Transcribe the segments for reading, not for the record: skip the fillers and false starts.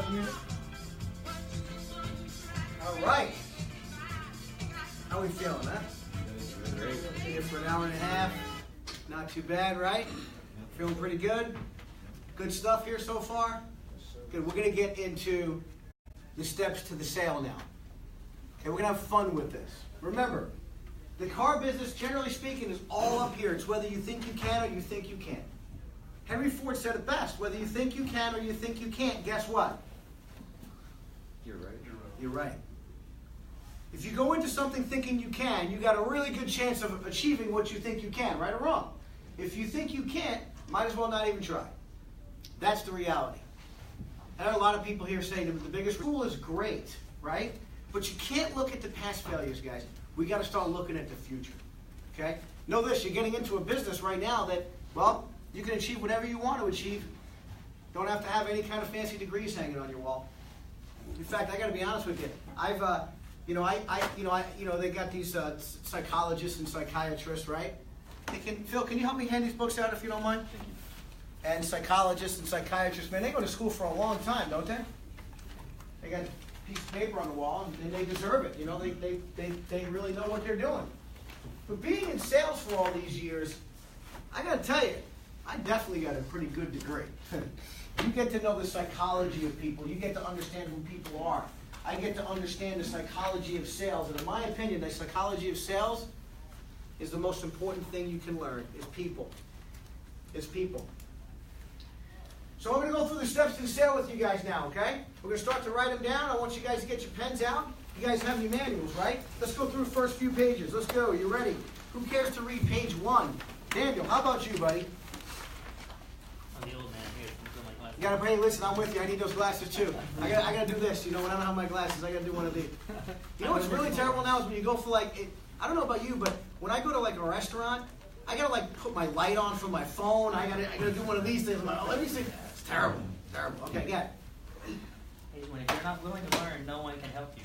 All right. How we feeling, huh? Great. Here for an hour and a half. Not too bad, right? Feeling pretty good? Good stuff here so far? Good. We're going to get into the steps to the sale now. Okay, we're going to have fun with this. Remember, the car business, generally speaking, is all up here. It's whether you think you can or you think you can't. Henry Ford said it best. Whether you think you can or you think you can't, guess what? You're right. You're right. If you go into something thinking you can, you got a really good chance of achieving what you think you can, right or wrong. If you think you can't, might as well not even try. That's the reality. I know a lot of people here saying that the biggest school is great, right? But you can't look at the past failures, guys. We got to start looking at the future, okay? Know this, you're getting into a business right now that, well, you can achieve whatever you want to achieve. Don't have to have any kind of fancy degrees hanging on your wall. In fact, I got to be honest with you. I've, they got these psychologists and psychiatrists, right? Phil, can you help me hand these books out if you don't mind? Thank you. And psychologists and psychiatrists, man, they go to school for a long time, don't they? They got a piece of paper on the wall, and they deserve it. You know, they really know what they're doing. But being in sales for all these years, I got to tell you, I definitely got a pretty good degree. You get to know the psychology of people. You get to understand who people are. I get to understand the psychology of sales. And in my opinion, the psychology of sales is the most important thing you can learn, is people. It's people. So I'm going to go through the steps to the sale with you guys now, okay? We're going to start to write them down. I want you guys to get your pens out. You guys have your manuals, right? Let's go through the first few pages. Let's go. You ready? Who cares to read page 1? Daniel, how about you, buddy? I'm the old man here. My glasses. You gotta bring, listen, I'm with you. I need those glasses too. I gotta do this. You know, when I don't have my glasses, I gotta do one of these. You know what's really terrible now is when you go for I don't know about you, but when I go to a restaurant, I gotta put my light on from my phone. I gotta do one of these things. I'm like, oh, let me see. It's terrible. Terrible. Okay, yeah. If you're not willing to learn, no one can help you.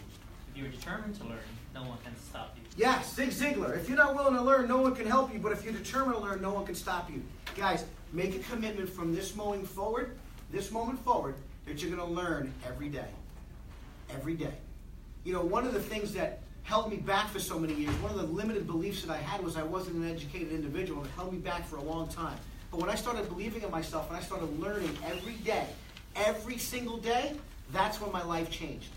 If you're determined to learn, no one can stop you. Yes, Zig Ziglar. If you're not willing to learn, no one can help you. But if you're determined to learn, no one can stop you. Guys, make a commitment from this moment forward, that you're going to learn every day. Every day. You know, one of the things that held me back for so many years, one of the limited beliefs that I had was I wasn't an educated individual, and it held me back for a long time. But when I started believing in myself and I started learning every day, every single day, that's when my life changed.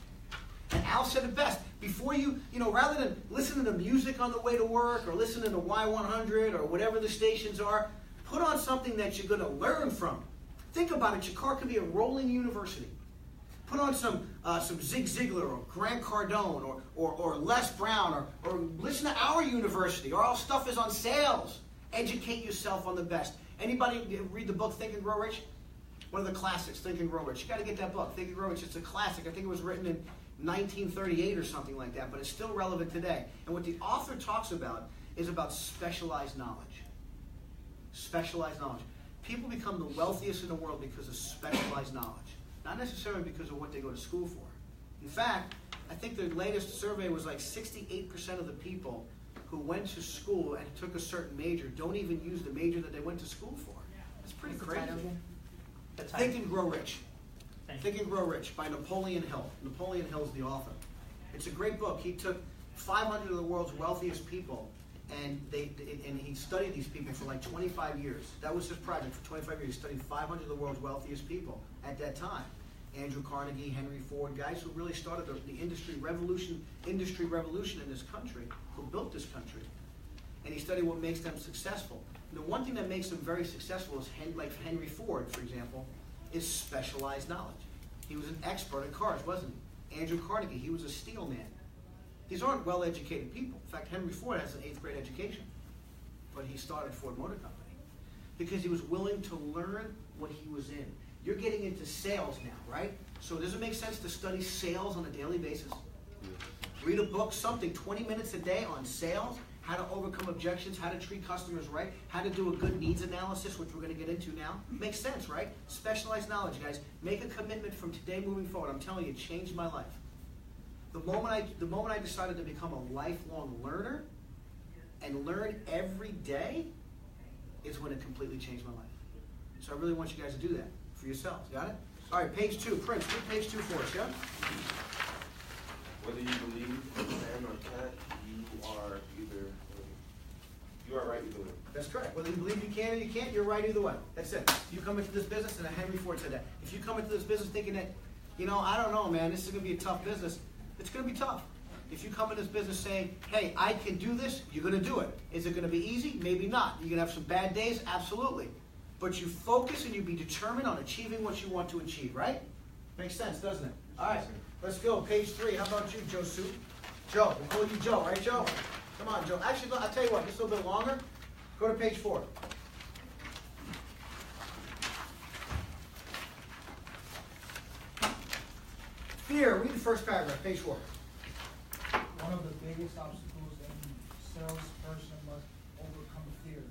And Al said it best. Before rather than listening to music on the way to work or listening to Y100 or whatever the stations are, put on something that you're going to learn from. Think about it. Your car could be a rolling university. Put on some Zig Ziglar or Grant Cardone or Les Brown or listen to our university, or our stuff is on sales. Educate yourself on the best. Anybody read the book Think and Grow Rich? One of the classics, Think and Grow Rich. You got to get that book, Think and Grow Rich. It's a classic. I think it was written in 1938 or something like that, but it's still relevant today. And what the author talks about is about specialized knowledge. Specialized knowledge. People become the wealthiest in the world because of specialized knowledge, not necessarily because of what they go to school for. In fact, I think the latest survey was 68% of the people who went to school and took a certain major don't even use the major that they went to school for. That's pretty crazy. Think and Grow Rich. Think and Grow Rich by Napoleon Hill. Napoleon Hill is the author. It's a great book. He took 500 of the world's wealthiest people, and he studied these people for 25 years. That was his project for 25 years. He studied 500 of the world's wealthiest people at that time. Andrew Carnegie, Henry Ford, guys who really started the industry revolution in this country, who built this country. And he studied what makes them successful. And the one thing that makes them very successful is, like Henry Ford, for example, is specialized knowledge. He was an expert in cars, wasn't he? Andrew Carnegie, he was a steel man. These aren't well-educated people. In fact, Henry Ford has an 8th grade education, but he started Ford Motor Company because he was willing to learn what he was in. You're getting into sales now, right? So does it make sense to study sales on a daily basis? Read a book, something, 20 minutes a day on sales, how to overcome objections, how to treat customers right, how to do a good needs analysis, which we're going to get into now. Makes sense, right? Specialized knowledge, guys. Make a commitment from today moving forward. I'm telling you, it changed my life. The moment I decided to become a lifelong learner and learn every day is when it completely changed my life. So I really want you guys to do that for yourselves. Got it? All right, page 2. Prince, read page 2 for us, yeah? Whether you believe in man or can't, you are right either way. That's correct. Whether you believe you can or you can't, you're right either way. That's it. You come into this business, and Henry Ford said that. If you come into this business thinking that, I don't know, man, this is going to be a tough business, it's going to be tough. If you come in this business saying, hey, I can do this, you're going to do it. Is it going to be easy? Maybe not. You're going to have some bad days? Absolutely. But you focus and you be determined on achieving what you want to achieve, right? Makes sense, doesn't it? All right, let's go. Page 3. How about you, Joe Soup? Joe. We'll call you Joe, right, Joe? Come on, Joe. Actually, I'll tell you what, just a little bit longer. Go to page 4. Fear. Read the first paragraph, page 4. One of the biggest obstacles a salesperson must overcome fear.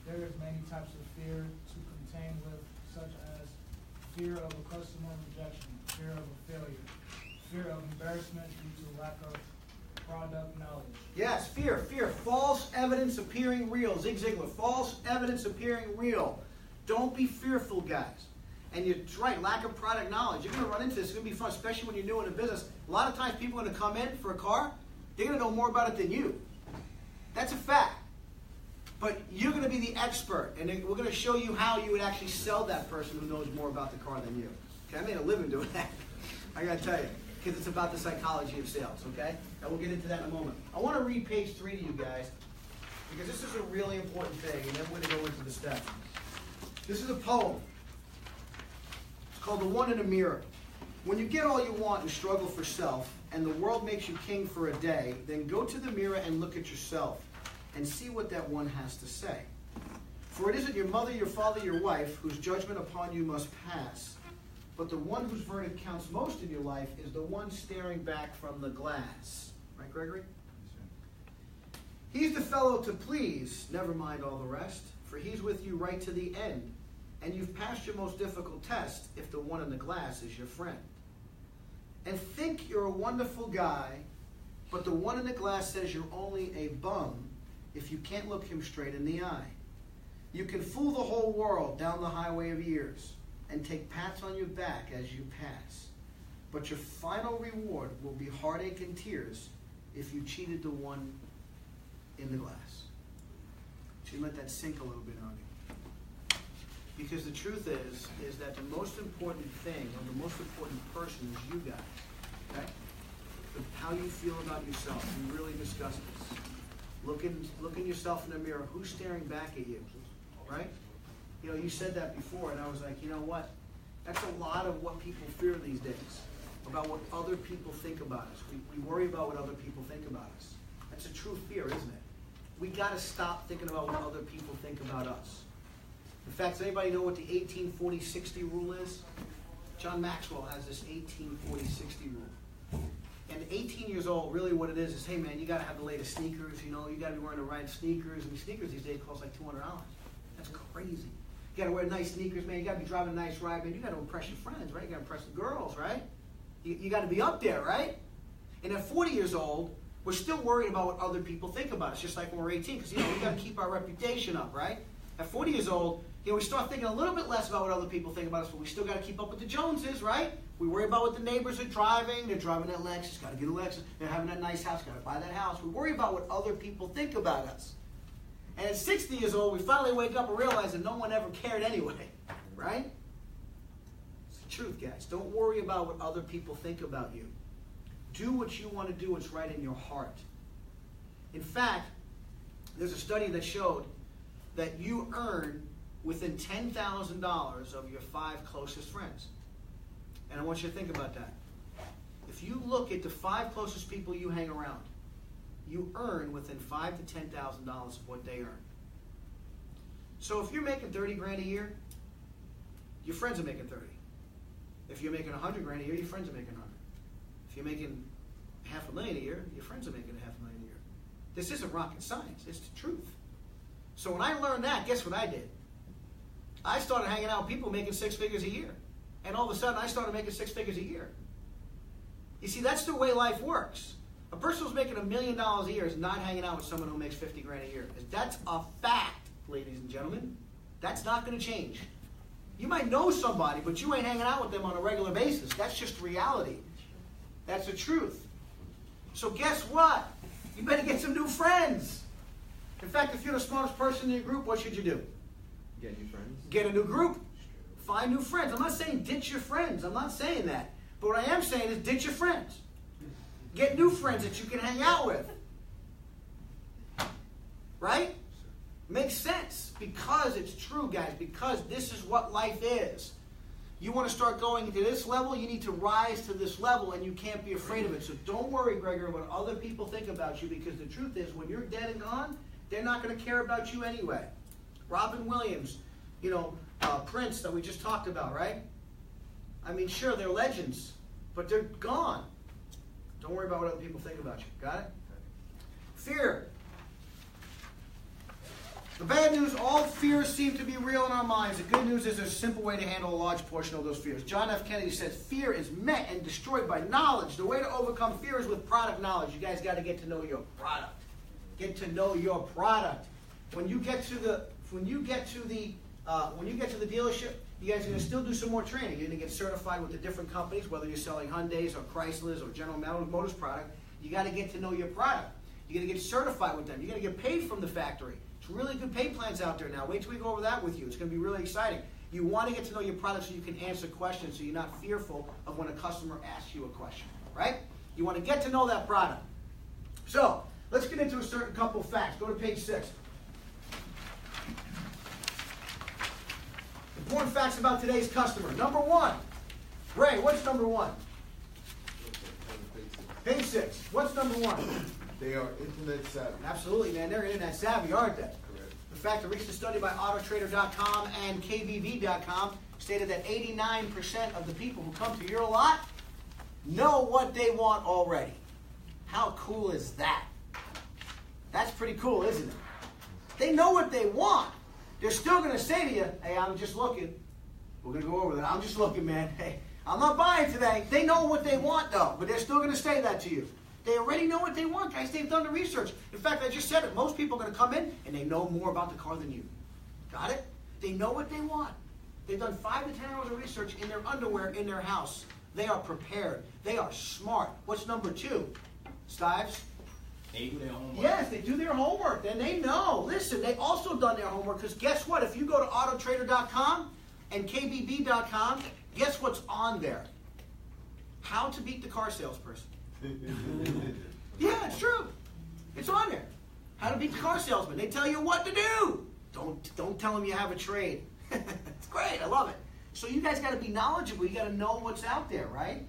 There is many types of fear to contend with, such as fear of a customer rejection, fear of a failure, fear of embarrassment due to lack of product knowledge. Yes, fear. False evidence appearing real. Zig Ziglar. False evidence appearing real. Don't be fearful, guys. And you're right, lack of product knowledge. You're going to run into this. It's going to be fun, especially when you're new in a business. A lot of times people are going to come in for a car. They're going to know more about it than you. That's a fact. But you're going to be the expert. And we're going to show you how you would actually sell that person who knows more about the car than you. Okay, I made a living doing that. I got to tell you. Because it's about the psychology of sales, okay? And we'll get into that in a moment. I want to read page 3 to you guys, because this is a really important thing, and then we're going to go into the steps. This is a poem. It's called The One in a Mirror. When you get all you want and struggle for self, and the world makes you king for a day, then go to the mirror and look at yourself, and see what that one has to say. For it isn't your mother, your father, your wife, whose judgment upon you must pass, but the one whose verdict counts most in your life is the one staring back from the glass. Right, Gregory? He's the fellow to please, never mind all the rest, for he's with you right to the end, and you've passed your most difficult test if the one in the glass is your friend. And think you're a wonderful guy, but the one in the glass says you're only a bum if you can't look him straight in the eye. You can fool the whole world down the highway of years, and take pats on your back as you pass. But your final reward will be heartache and tears if you cheated the one in the glass. So you let that sink a little bit on you. Because the truth is that the most important thing, or the most important person is you guys. Okay? How you feel about yourself. We really discuss this. Look in yourself in the mirror. Who's staring back at you? Right? You said that before, and I was like, you know what? That's a lot of what people fear these days, about what other people think about us. We worry about what other people think about us. That's a true fear, isn't it? We got to stop thinking about what other people think about us. In fact, does anybody know what the 18-40-60 rule is? John Maxwell has this 18-40-60 rule. And 18 years old, really what it is, hey man, you got to have the latest sneakers, you got to be wearing the right sneakers. And sneakers these days cost like $200. That's crazy. You got to wear nice sneakers, man. You got to be driving a nice ride, man. You got to impress your friends, right? You got to impress the girls, right? You got to be up there, right? And at 40 years old, we're still worried about what other people think about us, just like when we're 18, because we got to keep our reputation up, right? At 40 years old, we start thinking a little bit less about what other people think about us, but we still got to keep up with the Joneses, right? We worry about what the neighbors are driving. They're driving that Lexus, got to get a Lexus. They're having that nice house, got to buy that house. We worry about what other people think about us. And at 60 years old, we finally wake up and realize that no one ever cared anyway, right? It's the truth, guys. Don't worry about what other people think about you. Do what you want to do. What's right in your heart. In fact, there's a study that showed that you earn within $10,000 of your 5 closest friends. And I want you to think about that. If you look at the 5 closest people you hang around, you earn within $5,000 to $10,000 of what they earn. So if you're making 30 grand a year, your friends are making 30. If you're making 100 grand a year, your friends are making 100. If you're making $500,000 a year, your friends are making $500,000 a year. This isn't rocket science. It's the truth. So when I learned that, guess what I did? I started hanging out with people making 6 figures a year. And all of a sudden, I started making 6 figures a year. You see, that's the way life works. A person who's making $1 million a year is not hanging out with someone who makes 50 grand a year. That's a fact, ladies and gentlemen. That's not going to change. You might know somebody, but you ain't hanging out with them on a regular basis. That's just reality. That's the truth. So guess what? You better get some new friends. In fact, if you're the smartest person in your group, what should you do? Get new friends. Get a new group. Find new friends. I'm not saying ditch your friends. I'm not saying that. But what I am saying is ditch your friends. Get new friends that you can hang out with. Right? Makes sense. Because it's true, guys. Because this is what life is. You want to start going to this level, you need to rise to this level, and you can't be afraid of it. So don't worry, Gregor, what other people think about you, because the truth is, when you're dead and gone, they're not going to care about you anyway. Robin Williams, Prince that we just talked about, right? I mean, sure, they're legends, but they're gone. Don't worry about what other people think about you. Got it? Fear. The bad news, all fears seem to be real in our minds. The good news is there's a simple way to handle a large portion of those fears. John F. Kennedy says, fear is met and destroyed by knowledge. The way to overcome fear is with product knowledge. You guys got to get to know your product. Get to know your product. When you get to the dealership, you guys are going to still do some more training. You're going to get certified with the different companies, whether you're selling Hyundais or Chryslers or General Motors product. You got to get to know your product. You're going to get certified with them. You're going to get paid from the factory. There's really good pay plans out there now. Wait till we go over that with you. It's going to be really exciting. You want to get to know your product so you can answer questions, so you're not fearful of when a customer asks you a question, right? You want to get to know that product. So let's get into a certain couple of facts. Go to page 6. Important facts about today's customer. Number 1. Ray, what's number 1? Page 6. What's number 1? They are internet savvy. Absolutely, man. They're internet savvy, aren't they? Correct. In fact, a recent study by Autotrader.com and KBB.com stated that 89% of the people who come to your lot know what they want already. How cool is that? That's pretty cool, isn't it? They know what they want. They're still going to say to you, hey, I'm just looking. We're going to go over that. I'm just looking, man. Hey, I'm not buying today. They know what they want, though, but they're still going to say that to you. They already know what they want, guys. They've done the research. In fact, I just said it. Most people are going to come in, and they know more about the car than you. Got it? They know what they want. They've done 5 to 10 hours of research in their underwear in their house. They are prepared. They are smart. What's number 2? Stives? They do their homework. Yes, they do their homework. And they know. Listen, they also done their homework, because guess what? If you go to Autotrader.com and KBB.com, guess what's on there? How to beat the car salesperson. Yeah, it's true. It's on there. How to beat the car salesman. They tell you what to do. Don't tell them you have a trade. It's great. I love it. So you guys got to be knowledgeable. You got to know what's out there, right?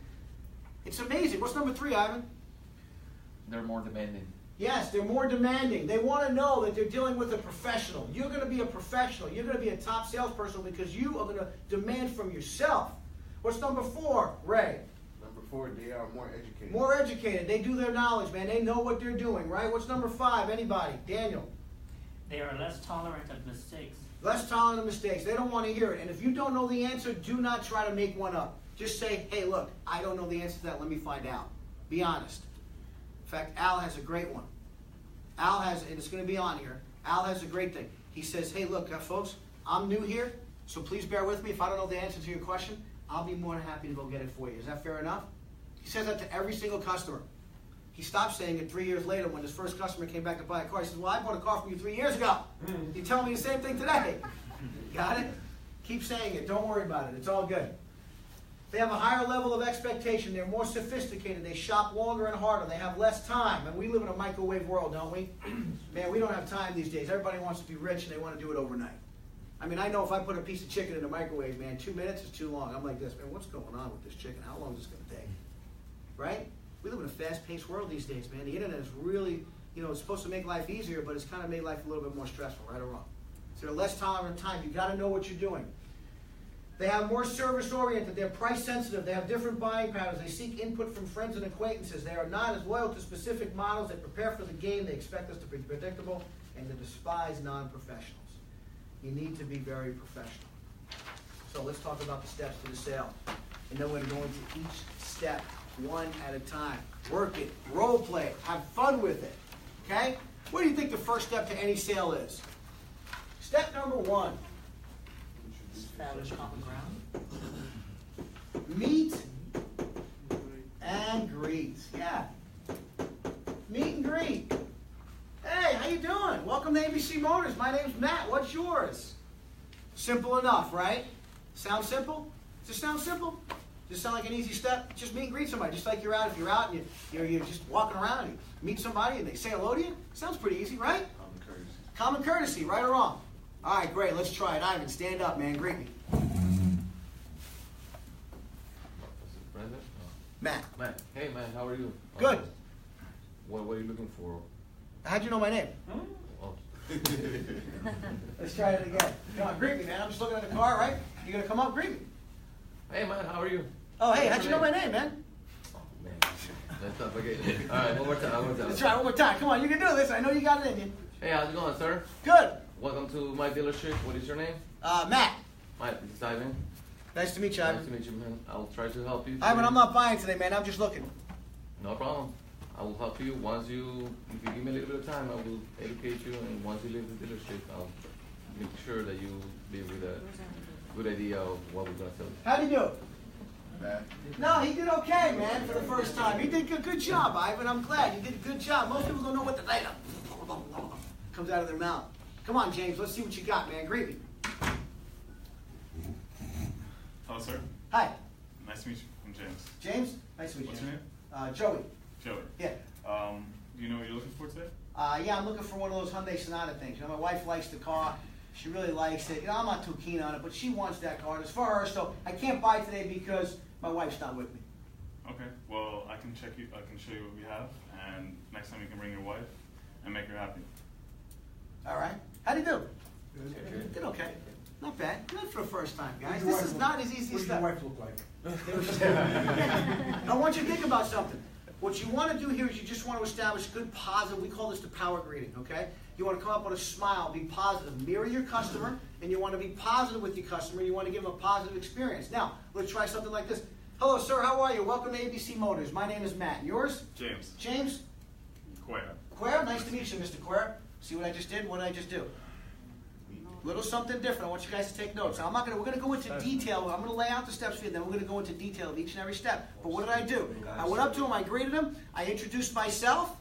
It's amazing. What's number 3, Ivan? They're more demanding. Yes, they're more demanding. They want to know that they're dealing with a professional. You're going to be a professional. You're going to be a top salesperson because you are going to demand from yourself. What's number 4, Ray? Number 4, they are more educated. More educated. They do their knowledge, man. They know what they're doing, right? What's number 5? Anybody? Daniel. They are less tolerant of mistakes. Less tolerant of mistakes. They don't want to hear it. And if you don't know the answer, do not try to make one up. Just say, hey, look, I don't know the answer to that. Let me find out. Be honest. In fact, Al has a great one. Al has, and it's going to be on here, Al has a great thing. He says, hey, look, folks, I'm new here, so please bear with me. If I don't know the answer to your question, I'll be more than happy to go get it for you. Is that fair enough? He says that to every single customer. He stopped saying it 3 years later when his first customer came back to buy a car. He says, well, I bought a car from you 3 years ago. You're telling me the same thing today. Got it? Keep saying it. Don't worry about it. It's all good. They have a higher level of expectation. They're more sophisticated. They shop longer and harder. They have less time. And we live in a microwave world, don't we? Man, we don't have time these days. Everybody wants to be rich and they want to do it overnight. I mean, I know if I put a piece of chicken in the microwave, man, 2 minutes is too long. I'm like this, man, what's going on with this chicken? How long is this going to take? Right? We live in a fast-paced world these days, man. The internet is really, it's supposed to make life easier, but it's kind of made life a little bit more stressful, right or wrong. So they're less tolerant of time. You got to know what you're doing. They have more service-oriented. They're price-sensitive. They have different buying patterns. They seek input from friends and acquaintances. They are not as loyal to specific models. They prepare for the game. They expect us to be predictable, and they despise non-professionals. You need to be very professional. So let's talk about the steps to the sale. And then we're going to go into each step one at a time. Work it. Role play it. Have fun with it. Okay? What do you think the first step to any sale is? Step number 1. Establish common ground. Meet and greet. Yeah. Meet and greet. Hey, how you doing? Welcome to ABC Motors. My name's Matt. What's yours? Simple enough, right? Sound simple? Does it sound simple? Does it sound like an easy step? Just meet and greet somebody. Just like you're out, if you're out and you're just walking around and you meet somebody and they say hello to you. Sounds pretty easy, right? Common courtesy. Common courtesy, right or wrong? All right, great. Let's try it. Ivan, stand up, man. Greet me. Brandon? Matt. Matt. Hey, man, how are you? Good. What are you looking for? How'd you know my name? Oh. Let's try it again. Come on, greet me, man. I'm just looking at the car, right? You gonna come up, greet me. Hey, man, how are you? Oh, hey, how'd What's you your know my name, man? Oh, man. That's tough. Okay. All right, one more time. Let's try it one more time. Come on, you can do this. I know you got it in you. Hey, how's it going, sir? Good. Welcome to my dealership. What is your name? Matt. Hi, this is Ivan. Nice to meet you, Ivan. Nice to meet you, man. I'll try to help you. Ivan, today. I'm not buying today, man. I'm just looking. No problem. I will help you if you give me a little bit of time, I will educate you, and once you leave the dealership, I'll make sure that you leave with a good idea of what we're gonna sell you. How'd he do? Bad. No, he did okay, man, for the first time. He did a good job, Ivan. I'm glad. You did a good job. Most people don't know what the data comes out of their mouth. Come on, James. Let's see what you got, man. Greet me. Hello, sir. Hi. Nice to meet you. I'm James. James? Nice to meet What's you. your name? Joey. Joey. Yeah. Do you know what you're looking for today? Yeah, I'm looking for one of those Hyundai Sonata things. You know, my wife likes the car. She really likes it. You know, I'm not too keen on it, but she wants that car. It's for her, so I can't buy it today because my wife's not with me. Okay. Well, I can show you what we have, and next time you can bring your wife and make her happy. All right. How'd he do? Did okay. Not bad. Good for the first time, guys. This is not as easy as that. What does your wife look like? I want you to think about something. What you want to do here is you just want to establish good positive, we call this the power greeting, okay? You want to come up with a smile, be positive, mirror your customer, and you want to be positive with your customer, and you want to give them a positive experience. Now, let's try something like this. Hello, sir, how are you? Welcome to ABC Motors. My name is Matt. Yours? James. James? Quaya. Quare? Nice to meet you, Mr. Quare. See what I just did? What did I just do? Little something different. I want you guys to take notes. Now, we're going to go into detail. I'm going to lay out the steps for you, then we're going to go into detail of each and every step. But what did I do? I went up to him, I greeted him, I introduced myself,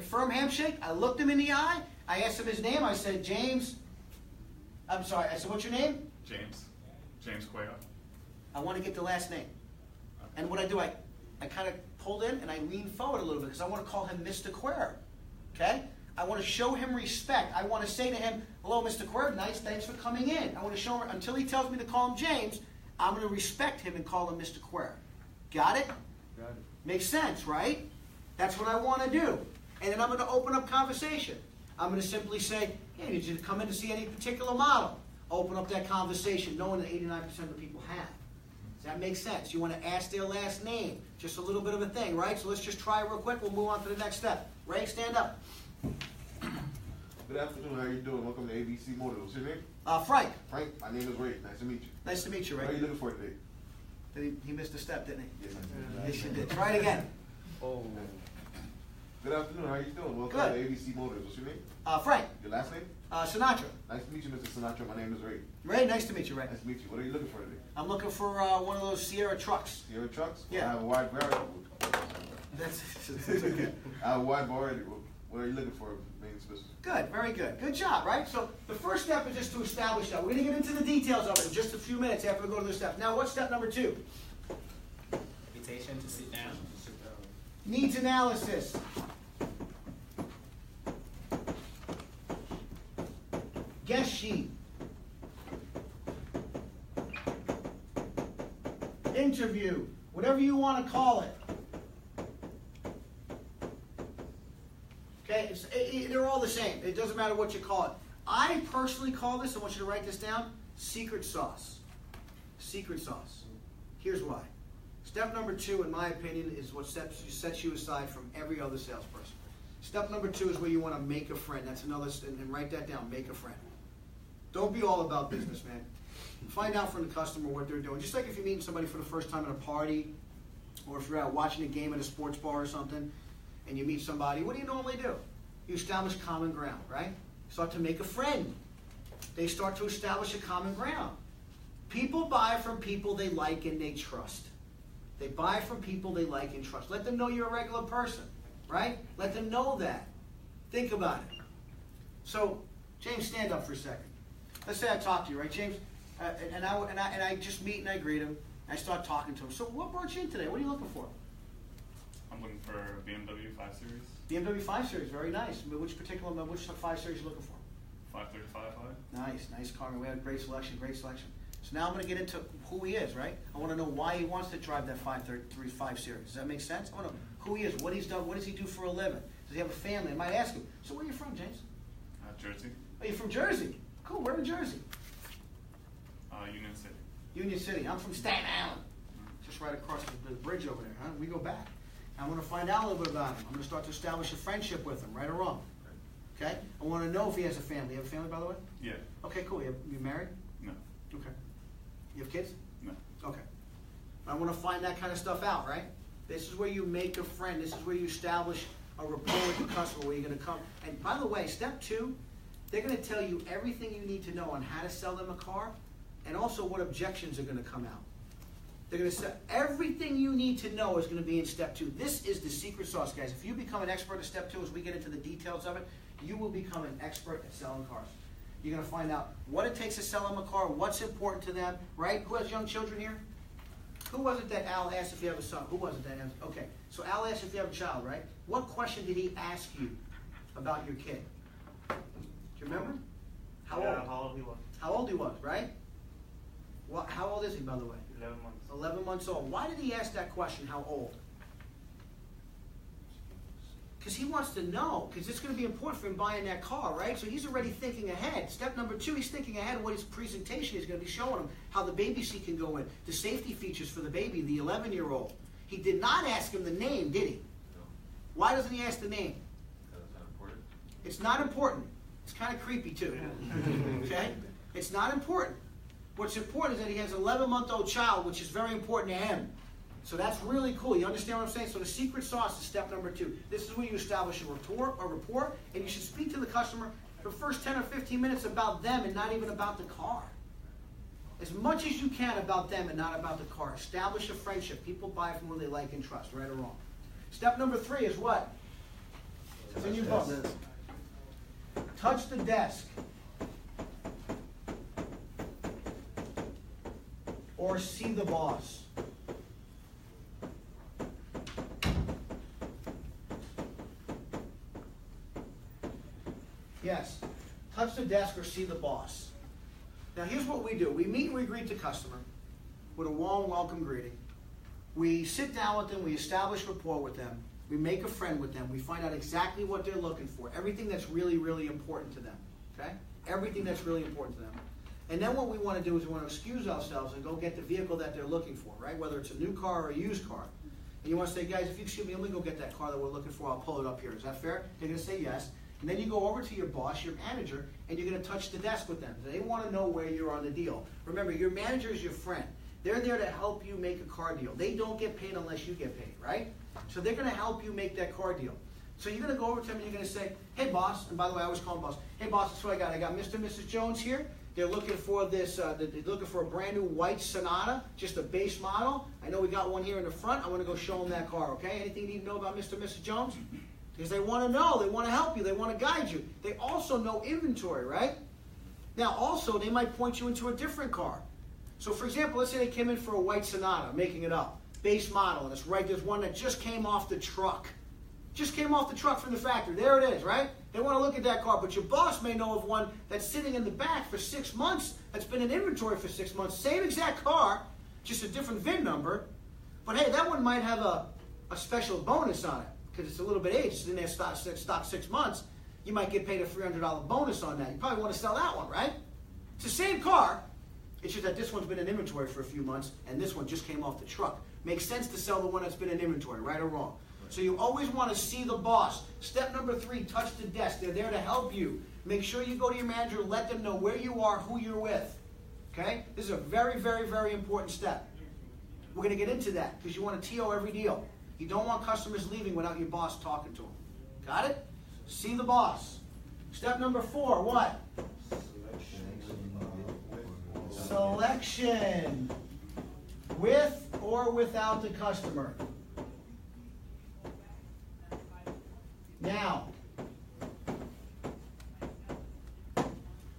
firm handshake, I looked him in the eye, I asked him his name, I said, James, I'm sorry, I said, what's your name? James. James Quaya. I want to get the last name. And what I do, I kind of pulled in and I leaned forward a little bit because I want to call him Mr. Quare. Okay? I want to show him respect. I want to say to him, hello, Mr. Quare, nice, thanks for coming in. I want to show him, until he tells me to call him James, I'm going to respect him and call him Mr. Quare. Got it? Got it. Makes sense, right? That's what I want to do. And then I'm going to open up conversation. I'm going to simply say, hey, did you come in to see any particular model? Open up that conversation, knowing that 89% of the people have. Does that make sense? You want to ask their last name. Just a little bit of a thing, right? So let's just try it real quick. We'll move on to the next step. Ray, stand up. Good afternoon. How you doing? Welcome to ABC Motors. What's your name? Frank. Frank. My name is Ray. Nice to meet you. Nice to meet you, What are Ray. you looking for today? He missed a step, didn't he? Yes, Yes, you did. Try it again. Oh. Good afternoon. How you doing? Welcome Good. to ABC Motors. What's your name? Frank. Your last name? Sinatra. Nice to meet you, Mr. Sinatra. My name is Ray. Ray, nice to meet you, Ray. Nice to meet you. What are you looking for today? I'm looking for one of those Sierra trucks. Sierra trucks? Yeah. I have a wide variety. That's okay. I have a wide variety. What are you looking for, main specific? Good, very good. Good job, right? So the first step is just to establish that. We're going to get into the details of it in just a few minutes after we go to the steps. Now, what's step number 2? Invitation to sit down. Needs analysis. Guest sheet. Interview. Whatever you want to call it. Okay, they're all the same. It doesn't matter what you call it. I personally call this, I want you to write this down, secret sauce. Secret sauce. Here's why. Step number 2, in my opinion, is what sets you aside from every other salesperson. Step number 2 is where you want to make a friend. That's another, and write that down, make a friend. Don't be all about business, man. Find out from the customer what they're doing. Just like if you're meeting somebody for the first time at a party, or if you're out watching a game at a sports bar or something, and you meet somebody, what do you normally do? You establish common ground, right? Start to make a friend. They start to establish a common ground. buy from people they like and they trust. They buy from people they like and trust. Let them know you're a regular person, right? Let them know that. Think about it. So, James, stand up for a second. Let's say I talk to you, right, James? And I just meet and I greet him. I start talking to him. So, what brought you in today? What are you looking for? I'm looking for a BMW 5 Series. BMW 5 Series, very nice. Which 5 Series are you looking for? 535i. Nice car. We had a great selection. So now I'm going to get into who he is, right? I want to know why he wants to drive that 535 Series. Does that make sense? I want to know who he is, what he's done, what does he do for a living? Does he have a family? I might ask him. So where are you from, James? Jersey. Oh, you're from Jersey. Cool. Where in Jersey? Union City. Union City. I'm from Staten Island. Just right across the bridge over there, huh? We go back. I want to find out a little bit about him. I'm going to start to establish a friendship with him, right or wrong. Okay? I want to know if he has a family. You have a family, by the way? Yeah. Okay, cool. You married? No. Okay. You have kids? No. Okay. I want to find that kind of stuff out, right? This is where you make a friend. This is where you establish a rapport with the customer, where you're going to come. And by the way, step 2, they're going to tell you everything you need to know on how to sell them a car and also what objections are going to come out. They're going to say everything you need to know is going to be in step 2. This is the secret sauce, guys. If you become an expert at step 2, as we get into the details of it, you will become an expert at selling cars. You're going to find out what it takes to sell them a car, what's important to them, right? Who has young children here? Who was it that Al asked if you have a son? Who was it that asked? Okay, so Al asked if you have a child, right? What question did he ask you about your kid? Do you remember? How old? How old he was. How old he was, right? Well, how old is he, by the way? 11 months. 11 months old. Why did he ask that question, how old? Because he wants to know, because it's going to be important for him buying that car, right? So he's already thinking ahead. Step number 2, he's thinking ahead of what his presentation is going to be showing him, how the baby seat can go in, the safety features for the baby, the 11-year-old. He did not ask him the name, did he? No. Why doesn't he ask the name? That's not important. It's not important. It's kind of creepy, too. Okay? It's not important. What's important is that he has an 11-month-old child, which is very important to him. So that's really cool. You understand what I'm saying? So the secret sauce is step number 2. This is where you establish a rapport, and you should speak to the customer for the first 10 or 15 minutes about them and not even about the car. As much as you can about them and not about the car. Establish a friendship. People buy from who they like and trust, right or wrong. Step number 3 is what? It's in your book. Touch the desk. Or see the boss. Yes. Touch the desk or see the boss. Now here's what we do. We meet and we greet the customer with a warm welcome greeting. We sit down with them. We establish rapport with them. We make a friend with them. We find out exactly what they're looking for. Everything that's really, really important to them. Okay? Everything that's really important to them. And then what we want to do is we want to excuse ourselves and go get the vehicle that they're looking for, right? Whether it's a new car or a used car. And you want to say, guys, if you excuse me, let me go get that car that we're looking for. I'll pull it up here. Is that fair? They're going to say yes. And then you go over to your boss, your manager, and you're going to touch the desk with them. They want to know where you're on the deal. Remember, your manager is your friend. They're there to help you make a car deal. They don't get paid unless you get paid, right? So they're going to help you make that car deal. So you're going to go over to them and you're going to say, hey, boss. And by the way, I always call them boss. Hey, boss, that's what I got. I got Mr. and Mrs. Jones here. They're looking for this. They're looking for a brand new white Sonata, just a base model. I know we got one here in the front. I want to go show them that car. Okay? Anything you need to know about Mr. and Mrs. Jones? Because they want to know. They want to help you. They want to guide you. They also know inventory, right? Now, also, they might point you into a different car. So, for example, let's say they came in for a white Sonata, I'm making it up, base model, and it's right. There's one that just came off the truck. Just came off the truck from the factory. There it is, right? They want to look at that car, but your boss may know of one that's sitting in the back for 6 months, that's been in inventory for 6 months. Same exact car, just a different VIN number. But hey, that one might have a special bonus on it because it's a little bit aged. It's in there stock 6 months. You might get paid a $300 bonus on that. You probably want to sell that one, right? It's the same car. It's just that this one's been in inventory for a few months, and this one just came off the truck. Makes sense to sell the one that's been in inventory, right or wrong? So you always want to see the boss. Step number 3, touch the desk. They're there to help you. Make sure you go to your manager, let them know where you are, who you're with. Okay? This is a very, very, very important step. We're going to get into that because you want to TO every deal. You don't want customers leaving without your boss talking to them. Got it? See the boss. Step number 4, what? Selection. With or without the customer. Now,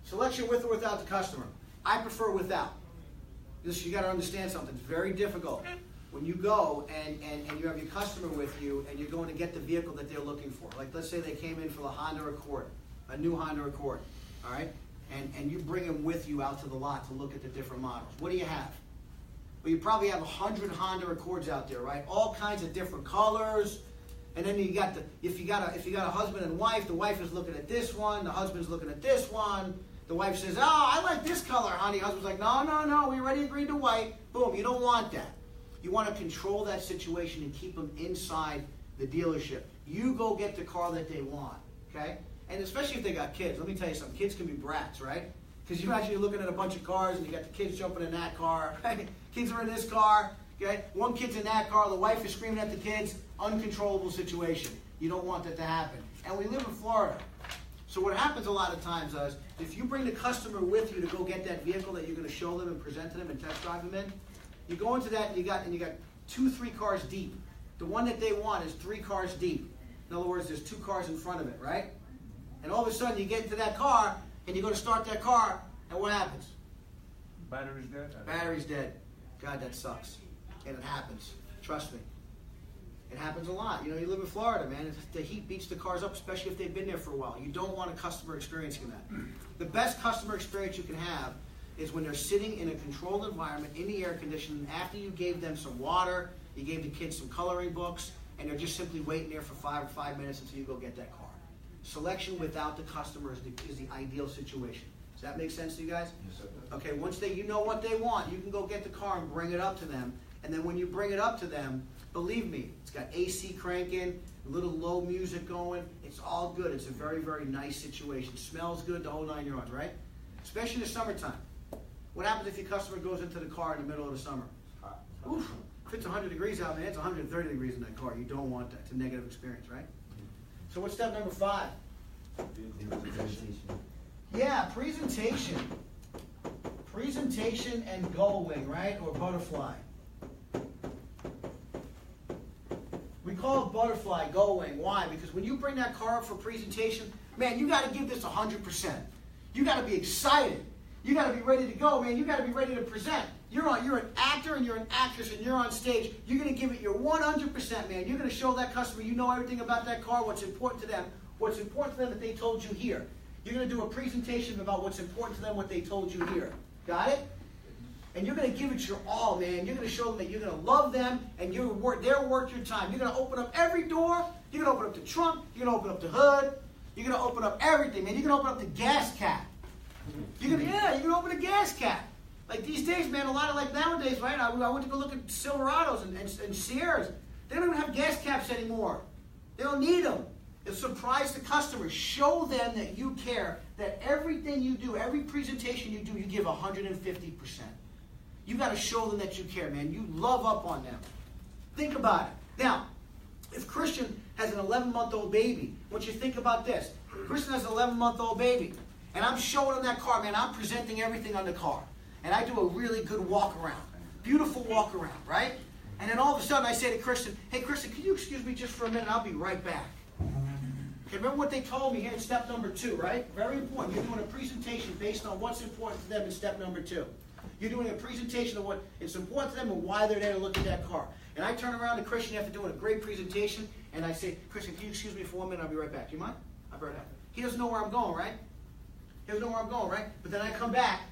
selection with or without the customer. I prefer without. This, you got to understand something. It's very difficult when you go and you have your customer with you and you're going to get the vehicle that they're looking for. Like, let's say they came in for the Honda Accord, a new Honda Accord, all right? And you bring them with you out to the lot to look at the different models. What do you have? Well, you probably have 100 Honda Accords out there, right? All kinds of different colors. And then you got if you got a husband and wife, the wife is looking at this one, the husband's looking at this one. The wife says, "Oh, I like this color, honey." Husband's like, "No, we already agreed to white." Boom, you don't want that. You want to control that situation and keep them inside the dealership. You go get the car that they want, okay? And especially if they got kids. Let me tell you something. Kids can be brats, right? Because you imagine you're looking at a bunch of cars and you got the kids jumping in that car. Kids are in this car, okay? One kid's in that car. The wife is screaming at the kids. Uncontrollable situation. You don't want that to happen. And we live in Florida. So what happens a lot of times is, if you bring the customer with you to go get that vehicle that you're going to show them and present to them and test drive them in, you go into that and you got 2-3 cars deep. The one that they want is 3 cars deep. In other words, there's 2 cars in front of it, right? And all of a sudden you get into that car and you go to start that car, and what happens? Battery's dead? Battery's dead. God, that sucks. And it happens. Trust me. It happens a lot. You know, you live in Florida, man. The heat beats the cars up, especially if they've been there for a while. You don't want a customer experiencing that. The best customer experience you can have is when they're sitting in a controlled environment, in the air conditioning, after you gave them some water, you gave the kids some coloring books, and they're just simply waiting there for 5 minutes until you go get that car. Selection without the customer is the ideal situation. Does that make sense to you guys? Yes, sir. Okay, once you know what they want, you can go get the car and bring it up to them. And then when you bring it up to them, believe me, it's got AC cranking, a little low music going. It's all good. It's a very, very nice situation. Smells good, the whole 9 yards, right? Especially in the summertime. What happens if your customer goes into the car in the middle of the summer? Oof. If it's 100 degrees out, man, it's 130 degrees in that car. You don't want that. It's a negative experience, right? So what's step number 5? Yeah, presentation. Presentation and gull wing, right? Or butterfly. We call it butterfly, gull wing. Why? Because when you bring that car up for presentation, man, you got to give this 100%. You got to be excited. You got to be ready to go, man. You got to be ready to present. You're an actor and you're an actress and you're on stage. You're going to give it your 100%, man. You're going to show that customer you know everything about that car, what's important to them that they told you here. You're going to do a presentation about what's important to them, what they told you here. Got it? And you're going to give it your all, man. You're going to show them that you're going to love them and they're worth your time. You're going to open up every door. You're going to open up the trunk. You're going to open up the hood. You're going to open up everything, man. You're going to open up the gas cap. You're going to open a gas cap. Like these days, man, a lot of like nowadays, right? I went to go look at Silverados and Sierras. They don't even have gas caps anymore. They don't need them. It's surprise the customers. Show them that you care, that everything you do, every presentation you do, you give 150%. You got to show them that you care, man. You love up on them. Think about it. Now, if Christian has an 11-month-old baby, I want you to think about this. Christian has an 11-month-old baby, and I'm showing him that car, man. I'm presenting everything on the car. And I do a really good walk around. Beautiful walk around, right? And then all of a sudden I say to Christian, "Hey, Christian, can you excuse me just for a minute? I'll be right back." Okay, remember what they told me here in step number 2, right? Very important. You're doing a presentation based on what's important to them in step number 2. You're doing a presentation of what is important to them and why they're there to look at that car. And I turn around to Christian after doing a great presentation, and I say, "Christian, can you excuse me for 1 minute? I'll be right back. Do you mind?" I'll be right back. He doesn't know where I'm going, right? He doesn't know where I'm going, right? But then I come back.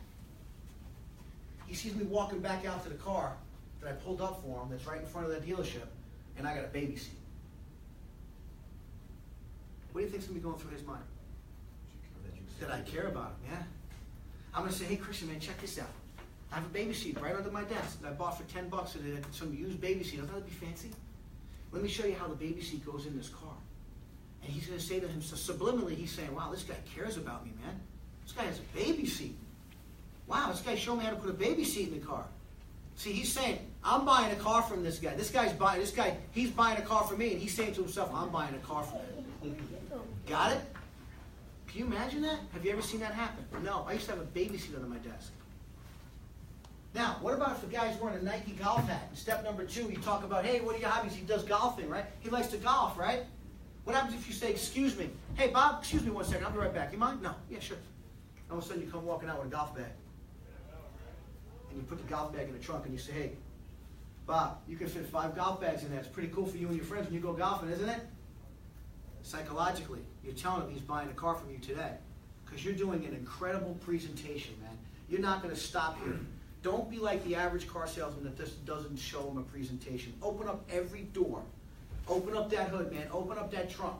He sees me walking back out to the car that I pulled up for him that's right in front of that dealership, and I got a baby seat. What do you think's going to be going through his mind? That I care about him, yeah? I'm going to say, "Hey, Christian, man, check this out. I have a baby seat right under my desk that I bought for $10 at some used baby seat. Doesn't that be fancy? Let me show you how the baby seat goes in this car." And he's going to say to him, so subliminally, he's saying, "Wow, this guy cares about me, man. This guy has a baby seat. Wow, this guy showed me how to put a baby seat in the car." See, he's saying, "I'm buying a car from this guy. He's buying a car from me," and he's saying to himself, "I'm buying a car from him." Got it? Can you imagine that? Have you ever seen that happen? No, I used to have a baby seat under my desk. Now, what about if the guy's wearing a Nike golf hat? In step number 2, you talk about, hey, what are your hobbies? He does golfing, right? He likes to golf, right? What happens if you say, excuse me? Hey, Bob, excuse me 1 second. I'll be right back. You mind? No. Yeah, sure. All of a sudden, you come walking out with a golf bag. And you put the golf bag in the trunk and you say, hey, Bob, you can fit 5 golf bags in there. It's pretty cool for you and your friends when you go golfing, isn't it? Psychologically, you're telling him he's buying a car from you today. Because you're doing an incredible presentation, man. You're not going to stop here. Don't be like the average car salesman that just doesn't show him a presentation. Open up every door. Open up that hood, man. Open up that trunk.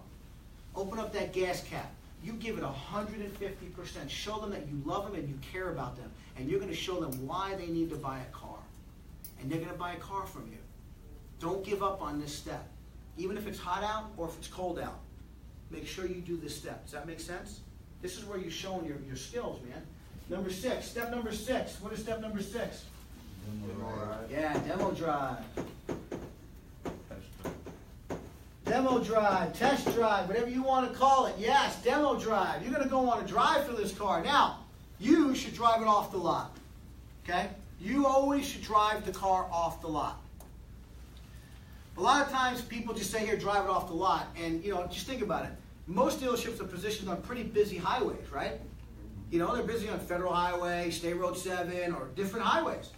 Open up that gas cap. You give it 150%. Show them that you love them and you care about them. And you're going to show them why they need to buy a car. And they're going to buy a car from you. Don't give up on this step. Even if it's hot out or if it's cold out. Make sure you do this step. Does that make sense? This is where you're showing your skills, man. Number 6. Step number 6. What is step number 6? Yeah, demo drive. Demo drive, test drive, whatever you want to call it. Yes, demo drive. You're going to go on a drive for this car. Now, you should drive it off the lot. Okay? You always should drive the car off the lot. A lot of times people just say, here, drive it off the lot. And, just think about it. Most dealerships are positioned on pretty busy highways, right? They're busy on Federal Highway, State Road 7, or different highways.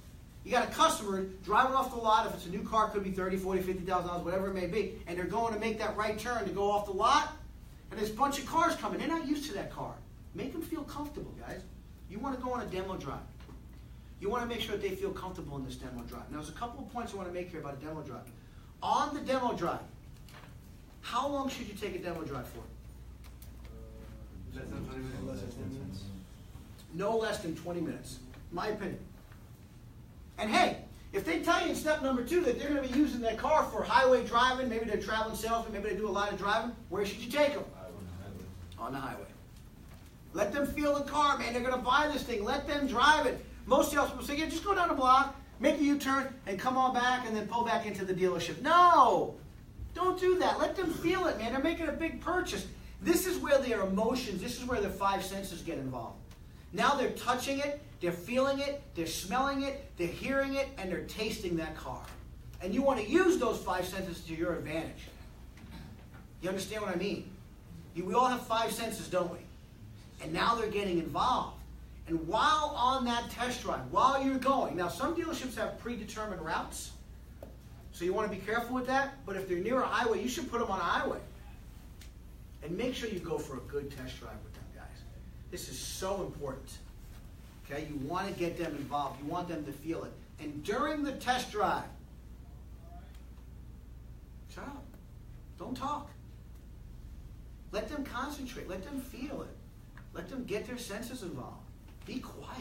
You got a customer driving off the lot. If it's a new car, it could be $30,000, $40,000, $50,000, whatever it may be. And they're going to make that right turn to go off the lot. And there's a bunch of cars coming. They're not used to that car. Make them feel comfortable, guys. You want to go on a demo drive. You want to make sure that they feel comfortable in this demo drive. Now, there's a couple of points I want to make here about a demo drive. On the demo drive, how long should you take a demo drive for? Less than 20 minutes. Less than 10 minutes. No less than 20 minutes. My opinion. And hey, if they tell you in step number 2 that they're going to be using their car for highway driving, maybe they're traveling salesmen, maybe they do a lot of driving, where should you take them? On the highway. Let them feel the car, man. They're going to buy this thing. Let them drive it. Most salespeople say, yeah, just go down the block, make a U-turn, and come on back, and then pull back into the dealership. No! Don't do that. Let them feel it, man. They're making a big purchase. This is where their emotions, this is where their 5 senses get involved. Now they're touching it, they're feeling it, they're smelling it, they're hearing it, and they're tasting that car. And you want to use those 5 senses to your advantage. You understand what I mean? We all have 5 senses, don't we? And now they're getting involved. And while on that test drive, while you're going, now some dealerships have predetermined routes, so you want to be careful with that, but if they're near a highway, you should put them on a highway. And make sure you go for a good test drive with them, guys. This is so important. Okay, you want to get them involved. You want them to feel it. And during the test drive, shut up. Don't talk. Let them concentrate. Let them feel it. Let them get their senses involved. Be quiet.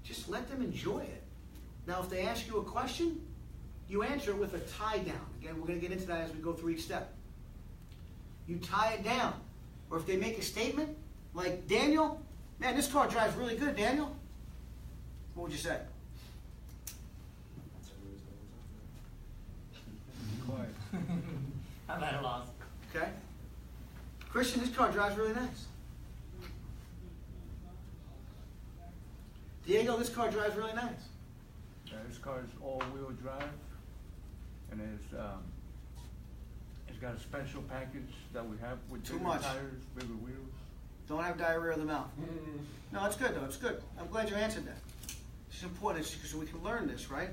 Just let them enjoy it. Now, if they ask you a question, you answer it with a tie down. Again, we're going to get into that as we go through each step. You tie it down. Or if they make a statement, like, Daniel, man, this car drives really good, Daniel. What would you say? Quiet. I'm at a loss. Okay. Christian, this car drives really nice. Diego, this car drives really nice. Yeah, this car is all-wheel drive, and it's got a special package that we have with Too bigger much. tires, bigger wheels. Don't have diarrhea of the mouth. No, it's good though. It's good. I'm glad you answered that. It's important because we can learn this, right?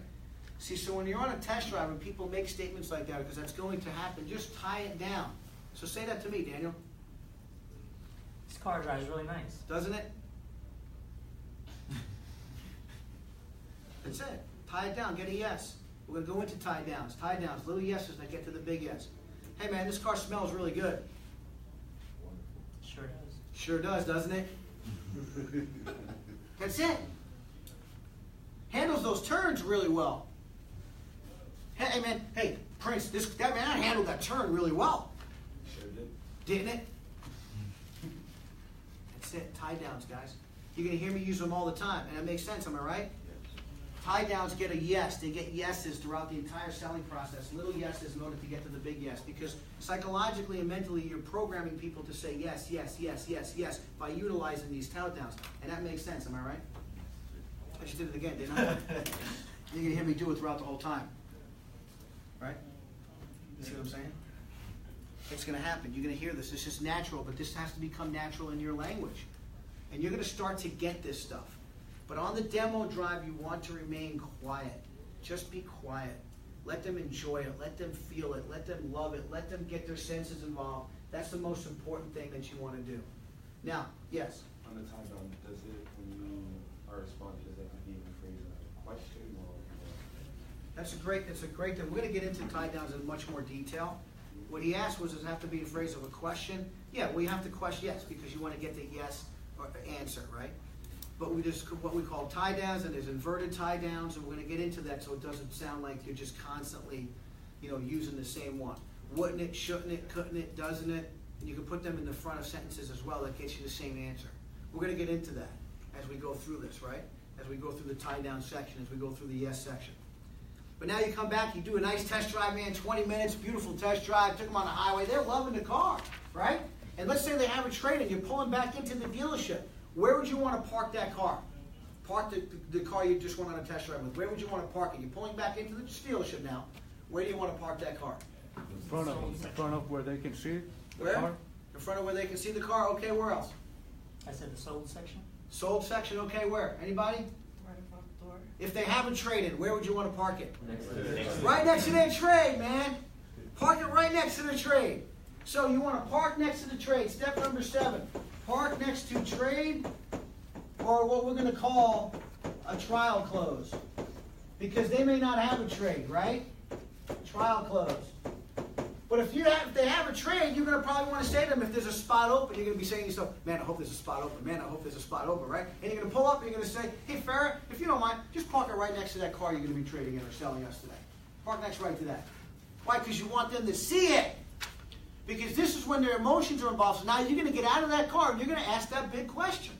See, so when you're on a test drive and people make statements like that, because that's going to happen, just tie it down. So say that to me, Daniel. This car drives really nice. Doesn't it? That's it. Tie it down. Get a yes. We're going to go into tie downs. Tie downs. Little yeses that get to the big yes. Hey, man, this car smells really good. Sure does. Sure does, doesn't it? That's it. Handles those turns really well. Hey, man. Hey, Prince, that man handled that turn really well. Sure did. Didn't it? That's it. Tie downs, guys. You're going to hear me use them all the time. And that makes sense, am I right? Tie downs get a yes. They get yeses throughout the entire selling process. Little yeses in order to get to the big yes. Because psychologically and mentally, you're programming people to say yes, yes, yes, yes, yes by utilizing these tie downs. And that makes sense. Am I right? I just did it again, didn't I? You're going to hear me do it throughout the whole time. Right? You see what I'm saying? It's going to happen. You're going to hear this. It's just natural, but this has to become natural in your language. And you're going to start to get this stuff. But on the demo drive, you want to remain quiet. Just be quiet. Let them enjoy it. Let them feel it. Let them love it. Let them get their senses involved. That's the most important thing that you want to do. Now, yes? On the tie down, does it, when you are responding, does it have to be in the phrase of a question or? That's a great thing. We're going to get into tie downs in much more detail. What he asked was, does it have to be a phrase of a question? Yeah, we have to question, yes, because you want to get the yes or answer, right? But we just, what we call tie downs, and there's inverted tie downs, and we're going to get into that so it doesn't sound like you're just constantly, using the same one. Wouldn't it, shouldn't it, couldn't it, doesn't it? And you can put them in the front of sentences as well. That gets you the same answer. We're going to get into that as we go through this, right? As we go through the tie down section, as we go through the yes section. But now you come back, you do a nice test drive, man, 20 minutes, beautiful test drive, took them on the highway. They're loving the car, right? And let's say they have a trade-in, you're pulling back into the dealership. Where would you want to park that car? Park the car you just went on a test drive with. Where would you want to park it? You're pulling back into the dealership now. Where do you want to park that car? In front of where they can see it? Where? In front of where they can see the car. Okay, where else? I said the sold section. Sold section, okay, where? Anybody? Right in front of the door. If they have a trade-in, where would you want to park it? Next Right next to their trade, man. Park it right next to the trade. So you want to park next to the trade. Step number 7. Park next to trade, or what we're going to call a trial close. Because they may not have a trade, right? Trial close. But if they have a trade, you're going to probably want to say to them, if there's a spot open, you're going to be saying to yourself, man, I hope there's a spot open. Man, I hope there's a spot open, right? And you're going to pull up and you're going to say, hey, Farrah, if you don't mind, just park it right next to that car you're going to be trading in or selling us today. Park next right to that. Why? Because you want them to see it. Because this is when their emotions are involved. So now you're going to get out of that car and you're going to ask that big question.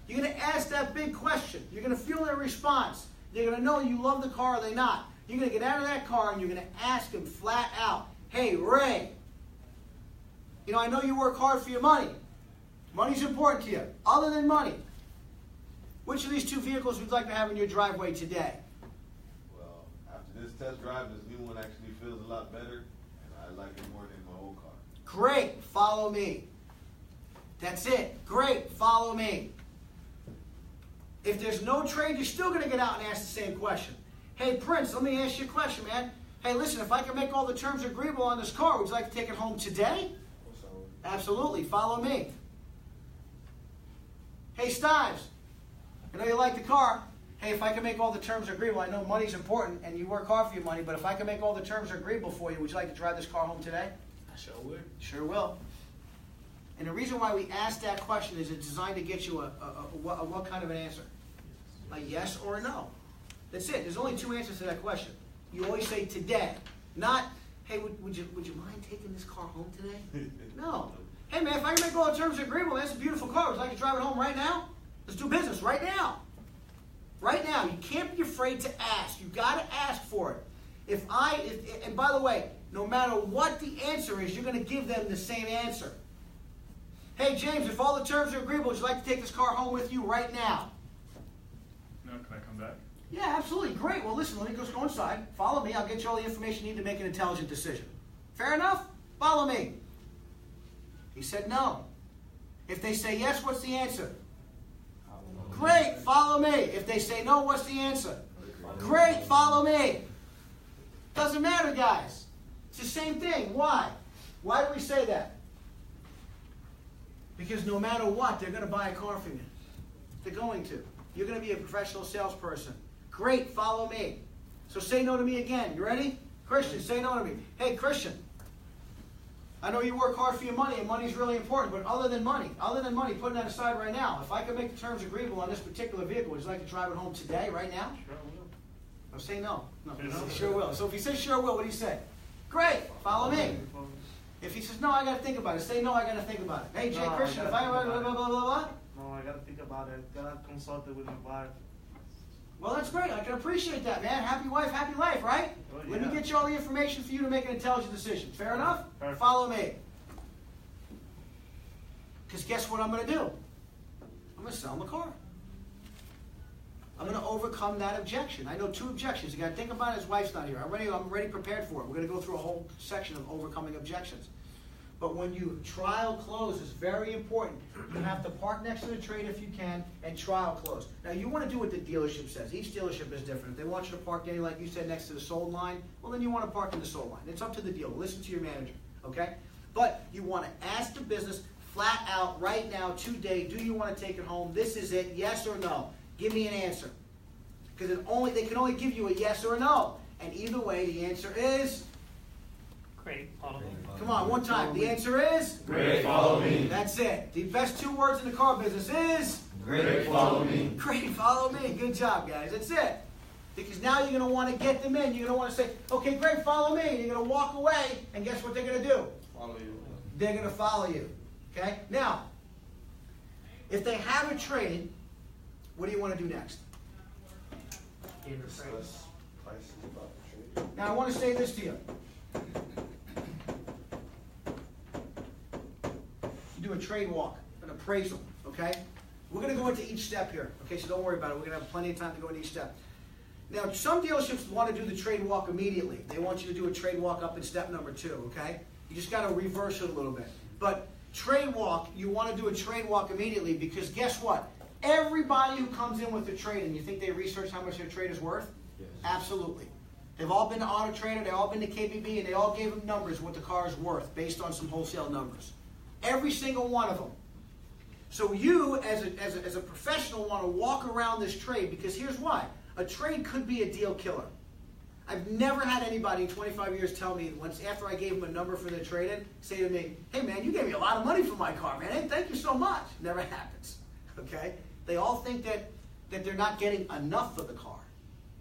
You're going to ask that big question. You're going to feel their response. They're going to know you love the car or they not. You're going to get out of that car and you're going to ask them flat out, hey, Ray, I know you work hard for your money. Money's important to you. Other than money, which of these 2 vehicles would you like to have in your driveway today? Well, after this test drive, this new one actually feels a lot better, and I like it more than my old car. Great, follow me. That's it. Great, follow me. If there's no trade, you're still going to get out and ask the same question. Hey, Prince, let me ask you a question, man. Hey, listen, if I can make all the terms agreeable on this car, would you like to take it home today? Absolutely. Follow me. Hey, Stives, I know you like the car. Hey, if I can make all the terms agreeable, I know money's important and you work hard for your money, but if I can make all the terms agreeable for you, would you like to drive this car home today? I sure would. Sure will. And the reason why we ask that question is it's designed to get you a what kind of an answer? A yes or a no. That's it. There's only 2 answers to that question. You always say today, not, hey, would you mind taking this car home today? No. Hey, man, if I can make all the terms agreeable, that's a beautiful car. Would you like to drive it home right now? Let's do business right now. Right now. You can't be afraid to ask. You got to ask for it. And by the way, no matter what the answer is, you're going to give them the same answer. Hey, James, if all the terms are agreeable, would you like to take this car home with you right now? No, can I come back? Yeah, absolutely. Great. Well, listen, let me just go inside. Follow me. I'll get you all the information you need to make an intelligent decision. Fair enough? Follow me. He said no. If they say yes, what's the answer? Great. Follow me. If they say no, what's the answer? Great. Follow me. Doesn't matter, guys. It's the same thing. Why? Why do we say that? Because no matter what, they're going to buy a car from you. They're going to. You're going to be a professional salesperson. Great, follow me. So say no to me again. You ready? Christian, say no to me. Hey, Christian, I know you work hard for your money, and money's really important, but other than money, putting that aside right now, if I can make the terms agreeable on this particular vehicle, would you like to drive it home today, right now? Sure will. No, say no. No, sure will. So if he says sure will, what do you say? Great, follow me. If he says no, I got to think about it. Say no, I got to think about it. Hey, Jay, No, Christian, if I blah, blah, blah, blah, blah. No, I gotta think about it. Gotta consult it with my wife. Well, that's great. I can appreciate that, man. Happy wife, happy life, right? Oh, Let me yeah. get you all the information for you to make an intelligent decision. Fair enough? Perfect. Follow me. Because guess what I'm going to do? I'm going to sell him a car. I'm going to overcome that objection. I know 2 objections. You got to think about it. His wife's not here. I'm ready prepared for it. We're going to go through a whole section of overcoming objections. But when you trial close, it's very important. You have to park next to the trade if you can and trial close. Now, you want to do what the dealership says. Each dealership is different. If they want you to park, Danny, like you said, next to the sold line, well, then you want to park in the sold line. It's up to the dealer. Listen to your manager, okay? But you want to ask the business flat out right now, today, do you want to take it home? This is it, yes or no? Give me an answer. Because they can only give you a yes or a no. And either way, the answer is... Great, follow me. Come on, one time. The answer is? Great, follow me. That's it. The best 2 words in the car business is? Great, follow me. Great, follow me. Good job, guys. That's it. Because now you're going to want to get them in. You're going to want to say, okay, great, follow me. And you're going to walk away, and guess what they're going to do? Follow you. They're going to follow you. Okay? Now, if they have a trade, what do you want to do next? Discuss prices about the trade. Now, I want to say this to you. You do a trade walk, an appraisal, okay? We're going to go into each step here, okay? So don't worry about it. We're going to have plenty of time to go into each step. Now, some dealerships want to do the trade walk immediately. They want you to do a trade walk up in step number 2, okay? You just got to reverse it a little bit. But trade walk, you want to do a trade walk immediately because guess what? Everybody who comes in with a trade, and you think they research how much their trade is worth? Yes. Absolutely. They've all been to Auto Trader, they've all been to KBB, and they all gave them numbers what the car is worth based on some wholesale numbers. Every single one of them. So you, as a professional, want to walk around this trade because here's why. A trade could be a deal killer. I've never had anybody in 25 years tell me, once after I gave them a number for their trade-in, say to me, hey man, you gave me a lot of money for my car, man. Hey, thank you so much. Never happens. Okay? They all think that they're not getting enough for the car.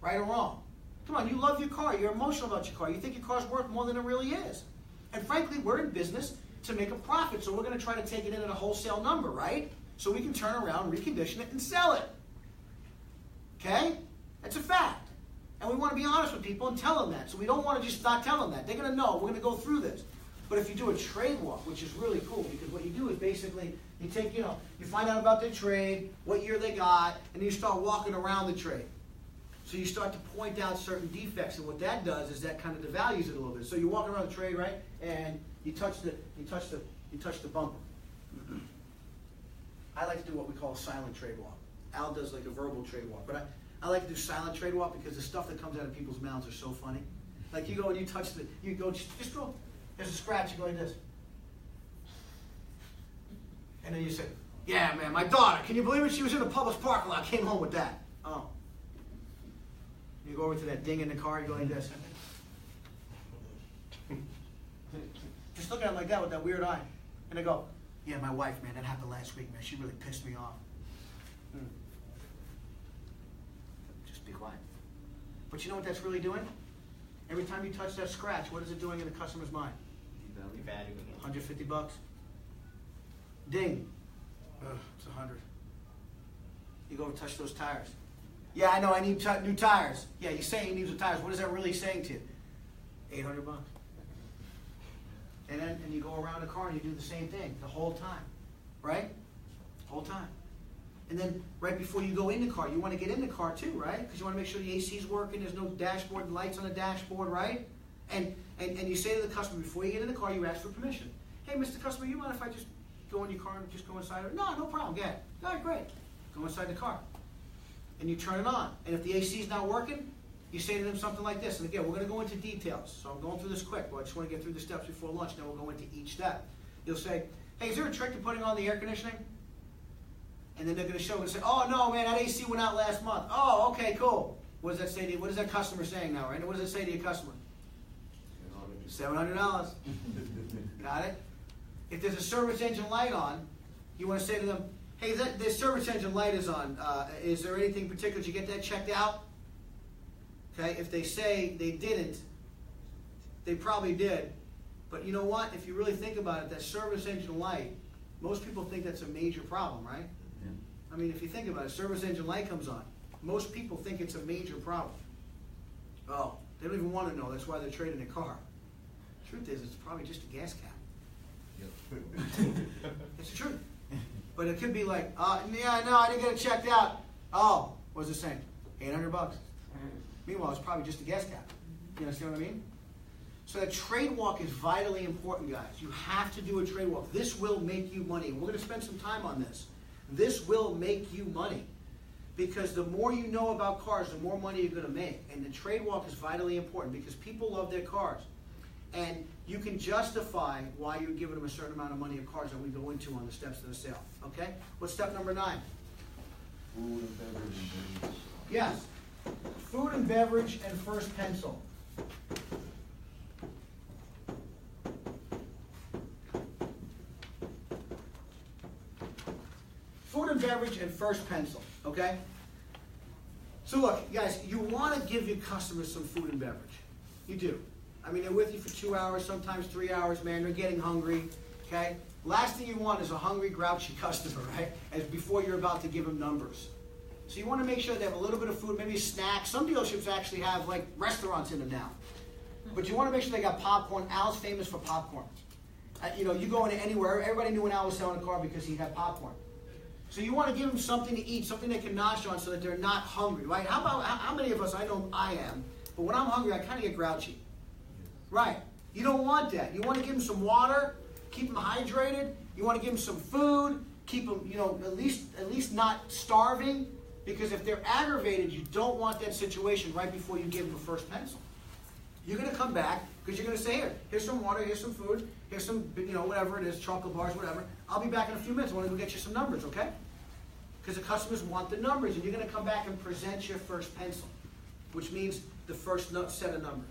Right or wrong? Come on, you love your car. You're emotional about your car. You think your car's worth more than it really is. And frankly, we're in business to make a profit, so we're going to try to take it in at a wholesale number, right? So we can turn around, recondition it, and sell it. Okay? That's a fact. And we want to be honest with people and tell them that. So we don't want to just not tell them that. They're going to know. We're going to go through this. But if you do a trade walk, which is really cool, because what you do is basically, you take, you find out about their trade, what year they got, and then you start walking around the trade. So you start to point out certain defects, and what that does is that kind of devalues it a little bit. So you're walking around the trade, right, and you touch the bumper. I like to do what we call a silent trade walk. Al does like a verbal trade walk, but I like to do silent trade walk because the stuff that comes out of people's mouths are so funny. Like you go and you touch just go. There's a scratch. You go like this, and then you say, "Yeah, man, my daughter. Can you believe it? She was in a Publix parking lot. Came home with that." Oh. You go over to that ding in the car, you go like this. Just look at him like that with that weird eye. And they go, yeah, my wife, man, that happened last week, man. She really pissed me off. Just be quiet. But you know what that's really doing? Every time you touch that scratch, what is it doing in the customer's mind? Devaluing it. $150. Ding. Ugh, it's 100. You go and touch those tires. Yeah, I know, I need new tires. Yeah, you say you need new tires. What is that really saying to you? $800. And you go around the car and you do the same thing the whole time. Right? The whole time. And then right before you go in the car, you want to get in the car too, right? Because you want to make sure the AC is working, there's no dashboard lights on the dashboard, right? And you say to the customer, before you get in the car, you ask for permission. Hey, Mr. Customer, you mind if I just go in your car and just go inside? No, no problem, go ahead. All right, great. Go inside the car. And you turn it on. And if the AC is not working, you say to them something like this. And again, we're going to go into details. So I'm going through this quick, but I just want to get through the steps before lunch. Then we'll go into each step. You'll say, hey, is there a trick to putting on the air conditioning? And then they're going to show and say, oh, no, man, that AC went out last month. Oh, okay, cool. What does that say to you? What is that customer saying now, right? What does it say to your customer? $700. Got it? If there's a service engine light on, you want to say to them, hey, this service engine light is on. Is there anything particular? Did you get that checked out? Okay, if they say they didn't, they probably did. But you know what? If you really think about it, that service engine light, most people think that's a major problem, right? Yeah. I mean, if you think about it, service engine light comes on. Most people think it's a major problem. Oh, they don't even want to know. That's why they're trading their car. Truth is, it's probably just a gas cap. Yep. It's the truth. But it could be like, yeah, no, I didn't get it checked out. Oh, What's it saying? $800. Meanwhile, it's probably just a gas cap. You understand what I mean? So that trade walk is vitally important, guys. You have to do a trade walk. This will make you money. We're going to spend some time on this. This will make you money. Because the more you know about cars, the more money you're going to make. And the trade walk is vitally important because people love their cars. And you can justify why you're giving them a certain amount of money of cars that we go into on the steps to the sale. Okay? What's step number 9? Food and beverage. Yes. Food and beverage and first pencil. Food and beverage and first pencil, okay? So look, guys, you want to give your customers some food and beverage. You do. I mean, they're with you for 2 hours, sometimes 3 hours, man. They're getting hungry, okay? Last thing you want is a hungry, grouchy customer, right? As before you're about to give them numbers. So you want to make sure they have a little bit of food, maybe a snack. Some dealerships actually have, like, restaurants in them now. But you want to make sure they got popcorn. Al's famous for popcorn. You know, you go into anywhere, everybody knew when Al was selling a car because he had popcorn. So you want to give them something to eat, something they can nosh on so that they're not hungry, right? How many of us, I know I am, but when I'm hungry, I kind of get grouchy. Right. You don't want that. You want to give them some water, keep them hydrated. You want to give them some food, keep them, you know, at least not starving. Because if they're aggravated, you don't want that situation right before you give them the first pencil. You're going to come back because you're going to say, here's some water, here's some food, here's some, you know, whatever it is, chocolate bars, whatever. I'll be back in a few minutes. I want to go get you some numbers, okay? Because the customers want the numbers, and you're going to come back and present your first pencil, which means the first set of numbers.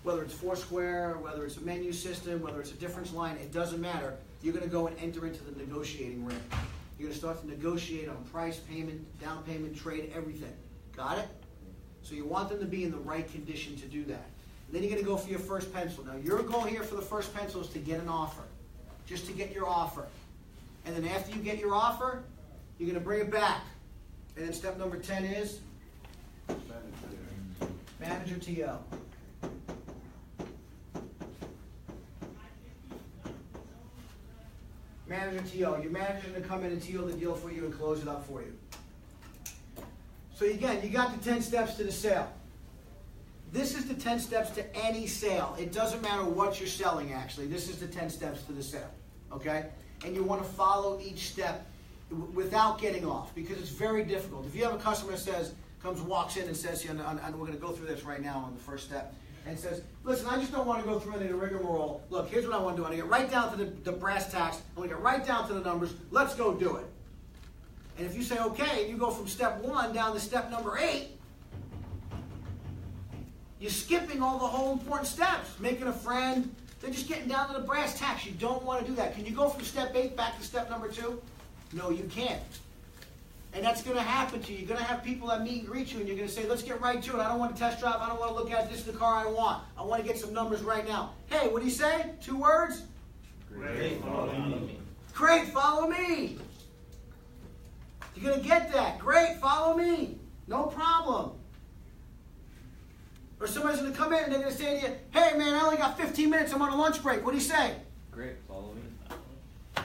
Whether it's Foursquare, whether it's a menu system, whether it's a difference line, it doesn't matter. You're going to go and enter into the negotiating ring. You're going to start to negotiate on price, payment, down payment, trade, everything. Got it? So you want them to be in the right condition to do that. And then you're going to go for your first pencil. Now, your goal here for the first pencil is to get an offer. Just to get your offer. And then after you get your offer, you're going to bring it back. And then step number 10 is? Manager TO. Manager TO. Your manager's going to come in and TO the deal for you and close it up for you. So again, you got the 10 steps to the sale. This is the 10 steps to any sale. It doesn't matter what you're selling, actually. This is the 10 steps to the sale. Okay? And you want to follow each step without getting off, because it's very difficult. If you have a customer that walks in and says, and we're going to go through this right now on the first step, and says, listen, I just don't want to go through any of the rigmarole. Look, here's what I want to do. I want to get right down to the brass tacks. I want to get right down to the numbers. Let's go do it. And if you say, okay, and you go from step 1 down to step number 8, you're skipping all the whole important steps. Making a friend. They're just getting down to the brass tacks. You don't want to do that. Can you go from step 8 back to step number 2? No, you can't. And that's going to happen to you. You're going to have people that meet and greet you, and you're going to say, let's get right to it. I don't want to test drive. I don't want to look at it. This is the car I want. I want to get some numbers right now. Hey, what do you say? 2 words? Great, follow me. Great, follow me. You're going to get that. Great, follow me. No problem. Or somebody's going to come in and they're going to say to you, hey, man, I only got 15 minutes. I'm on a lunch break. What do you say? Great, follow me.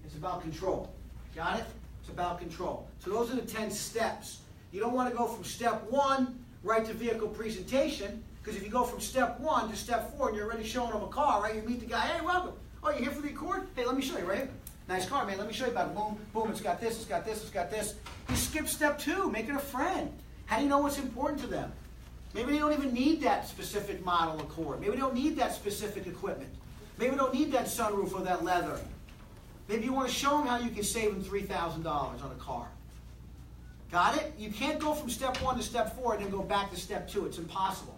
It's about control. Got it? It's about control. So those are the 10 steps. You don't want to go from step 1 right to vehicle presentation, because if you go from step 1 to step 4 and you're already showing them a car, right? You meet the guy, hey, welcome. Oh, you're here for the Accord? Hey, let me show you, right? Nice car, man. Let me show you about it. Boom, boom, it's got this, it's got this, it's got this. You skip step 2, making a friend. How do you know what's important to them? Maybe they don't even need that specific model Accord. Maybe they don't need that specific equipment. Maybe they don't need that sunroof or that leather. Maybe you want to show them how you can save them $3,000 on a car. Got it? You can't go from step 1 to step 4 and then go back to step 2. It's impossible.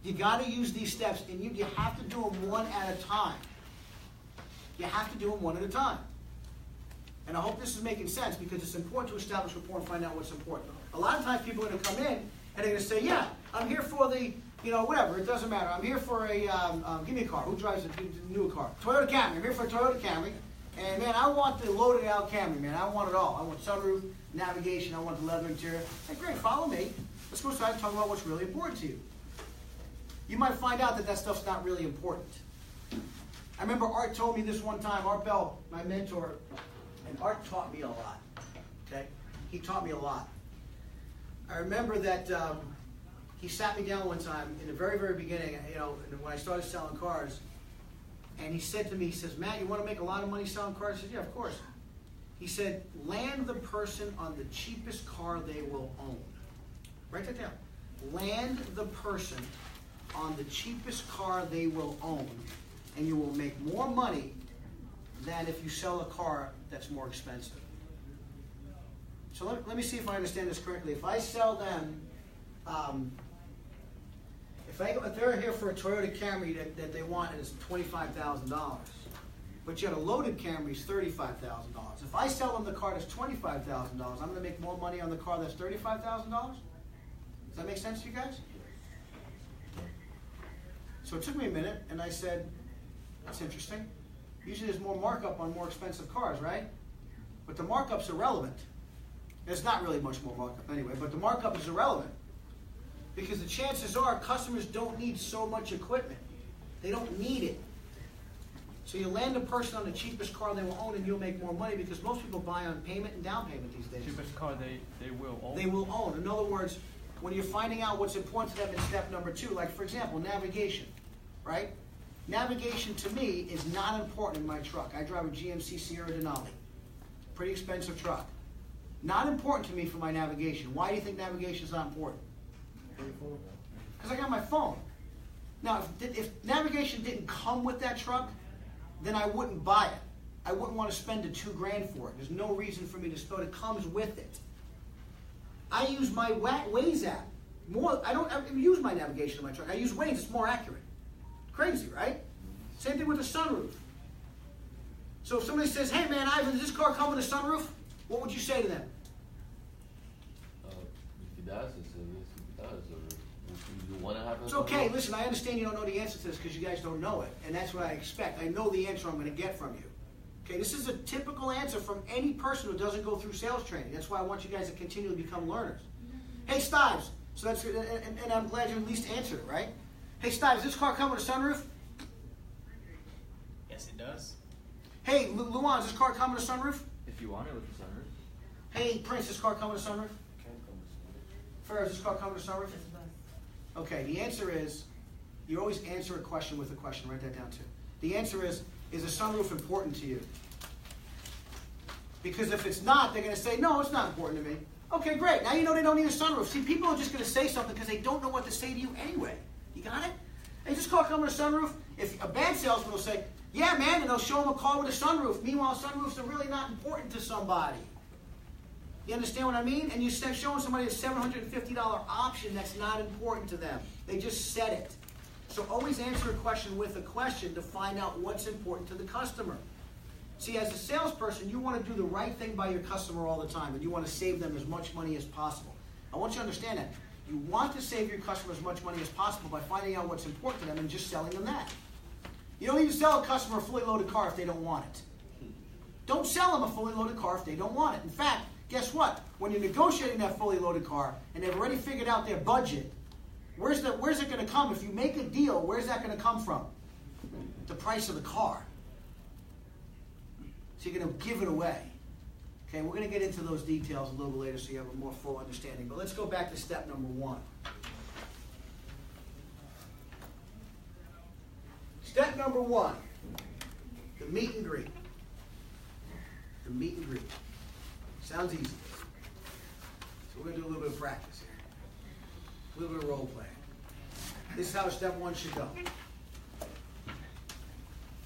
You got to use these steps, and you have to do them one at a time. You have to do them one at a time. And I hope this is making sense, because it's important to establish rapport and find out what's important. A lot of times people are going to come in and they're going to say, yeah, I'm here for the, whatever, it doesn't matter. I'm here for a, give me a car. Who drives a new car? Toyota Camry. I'm here for a Toyota Camry. And, man, I want the loaded out Camry, man. I want it all. I want sunroof, navigation. I want the leather interior. Hey, great, follow me. Let's go inside and talk about what's really important to you. You might find out that that stuff's not really important. I remember Art told me this one time. Art Bell, my mentor, and Art taught me a lot. Okay? He taught me a lot. I remember that he sat me down one time in the very, very beginning, when I started selling cars, and he said to me, he says, Matt, you want to make a lot of money selling cars? I said, yeah, of course. He said, land the person on the cheapest car they will own. Write that down. Land the person on the cheapest car they will own, and you will make more money than if you sell a car that's more expensive. So let me see if I understand this correctly. If I sell them, if they're here for a Toyota Camry that they want and it's $25,000, but yet a loaded Camry is $35,000. If I sell them the car that's $25,000, I'm going to make more money on the car that's $35,000? Does that make sense to you guys? So it took me a minute, and I said, that's interesting. Usually there's more markup on more expensive cars, right? But the markup's irrelevant. There's not really much more markup anyway, but the markup is irrelevant. Because the chances are customers don't need so much equipment. They don't need it. So you land a person on the cheapest car they will own, and you'll make more money because most people buy on payment and down payment these days. Cheapest car they will own. They will own. In other words, when you're finding out what's important to them in step number 2, like for example, navigation, right? Navigation to me is not important in my truck. I drive a GMC Sierra Denali. Pretty expensive truck. Not important to me for my navigation. Why do you think navigation is not important? Because I got my phone. Now, if navigation didn't come with that truck, then I wouldn't buy it. I wouldn't want to spend the $2,000 for it. There's no reason for me to spend it. It comes with it. I use my Waze app. I don't use my navigation in my truck. I use Waze. It's more accurate. Crazy, right? Same thing with the sunroof. So if somebody says, hey man, Ivan, does this car come with a sunroof? What would you say to them? If it does, it's a yes, if it does. Or if you want to have a It's okay. Listen, I understand you don't know the answer to this because you guys don't know it. And that's what I expect. I know the answer I'm going to get from you. Okay, this is a typical answer from any person who doesn't go through sales training. That's why I want you guys to continually become learners. Hey, Stives. So that's, and I'm glad you at least answered it, right? Hey, Stives, does this car come with a sunroof? Yes, it does. Hey, Luan, does this car come with a sunroof? If you want it with the sunroof. Hey, Prince, does this car come with a sunroof? Ferris, does this car come with a sunroof? Okay, the answer is, you always answer a question with a question. Write that down too. The answer is a sunroof important to you? Because if it's not, they're going to say, no, it's not important to me. Okay, great. Now you know they don't need a sunroof. See, people are just going to say something because they don't know what to say to you anyway. You got it? Hey, does this car come with a sunroof? If a bad salesman will say, yeah, man, and they'll show them a car with a sunroof. Meanwhile, sunroofs are really not important to somebody. You understand what I mean? And you're showing somebody a $750 option that's not important to them. They just said it. So always answer a question with a question to find out what's important to the customer. See, as a salesperson, you want to do the right thing by your customer all the time, and you want to save them as much money as possible. I want you to understand that. You want to save your customer as much money as possible by finding out what's important to them and just selling them that. You don't need to sell a customer a fully loaded car if they don't want it. Don't sell them a fully loaded car if they don't want it. In fact, guess what? When you're negotiating that fully loaded car and they've already figured out their budget, where's it going to come? If you make a deal, where's that going to come from? The price of the car. So you're going to give it away. Okay, we're going to get into those details a little bit later so you have a more full understanding. But let's go back to step number 1. Step number 1, the meet and greet. The meet and greet. Sounds easy. So we're going to do a little bit of practice here. A little bit of role playing. This is how step 1 should go.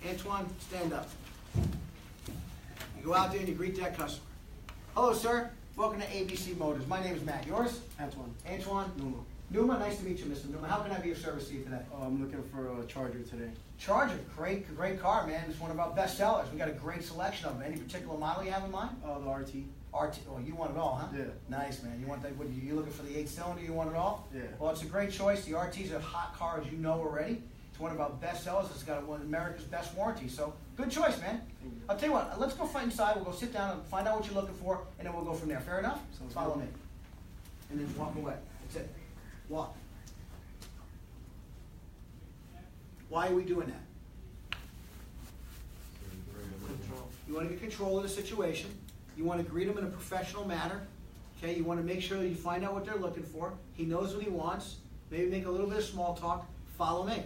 Antoine, stand up. You go out there and you greet that customer. Hello, sir. Welcome to ABC Motors. My name is Matt. Yours? Antoine. Antoine? Numa. Numa, nice to meet you, Mr. Numa. How can I be of service to you today? I'm looking for a Charger today. Charger, great car, man. It's one of our best sellers. We got a great selection of them. Any particular model you have in mind? The RT. RT. Oh, you want it all, huh? Yeah. Nice, man. You want that? What, you looking for the 8-cylinder? You want it all? Yeah. Well, it's a great choice. The RT's a hot car, as you know already. It's one of our best sellers. It's got one of America's best warranties. So, good choice, man. I'll tell you what. Let's go find inside. We'll go sit down and find out what you're looking for, and then we'll go from there. Fair enough? Sounds Follow good. me. And then walk away. That's it. Walk. Why are we doing that? You want to get control of the situation. You want to greet them in a professional manner. Okay, you want to make sure that you find out what they're looking for. He knows what he wants. Maybe make a little bit of small talk. Follow me.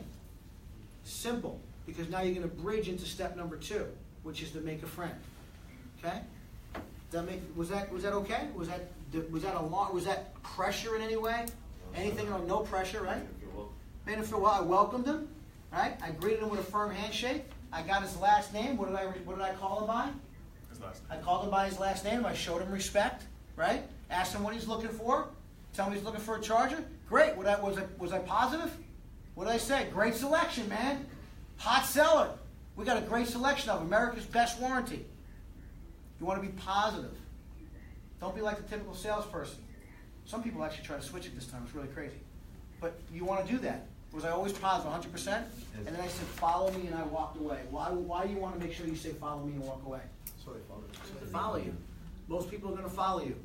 Simple, because now you're going to bridge into step number 2, which is to make a friend. Okay? Was that okay? Was that a lot? Was that pressure in any way? Anything? No pressure, right? Made him feel well. I welcomed him, right? I greeted him with a firm handshake. I got his last name. What did I call him by? His last I name. called him by his last name. I showed him respect, right? Asked him what he's looking for. Tell him he's looking for a charger. Great. Was I positive? What did I say? Great selection, man. Hot seller. We got a great selection of America's best warranty. You want to be positive. Don't be like the typical salesperson. Some people actually try to switch it this time. It's really crazy. But you want to do that. Was I always positive, 100%? And then I said, follow me, and I walked away. Why do you want to make sure you say follow me and walk away? So they follow you. So they follow you. Most people are going to follow you.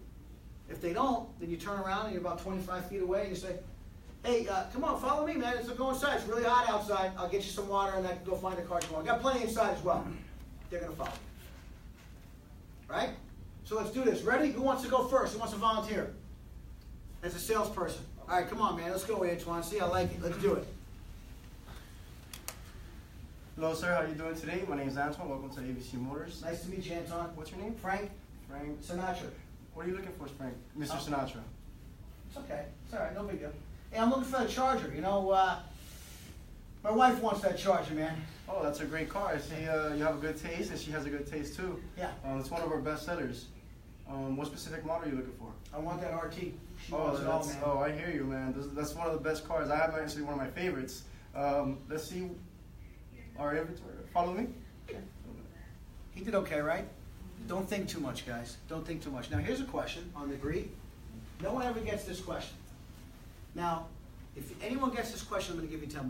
If they don't, then you turn around and you're about 25 feet away and you say, hey, come on, follow me, man. Let's go inside. It's really hot outside. I'll get you some water and I can go find a car tomorrow. I got plenty inside as well. They're going to follow you. Right? So let's do this. Ready? Who wants to go first? Who wants to volunteer? As a salesperson. All right, come on, man. Let's go, Antoine. See, I like it. Let's do it. Hello, sir. How are you doing today? My name is Antoine. Welcome to ABC Motors. Nice to meet you, Antoine. What's your name? Frank. Frank. Sinatra. What are you looking for, Frank? Mr. Sinatra. It's okay. It's all right. No big deal. Hey, I'm looking for a charger. You know, my wife wants that charger, man. Oh, that's a great car. I see you have a good taste, and she has a good taste, too. Yeah. It's one of our best sellers. What specific model are you looking for? I want that RT. She wants it all, man. Oh, I hear you, man. That's one of the best cars. I have actually one of my favorites. Let's see our inventory. Follow me. Okay. He did okay, right? Don't think too much, guys. Don't think too much. Now, here's a question on the greet. No one ever gets this question. Now, if anyone gets this question, I'm going to give you $10.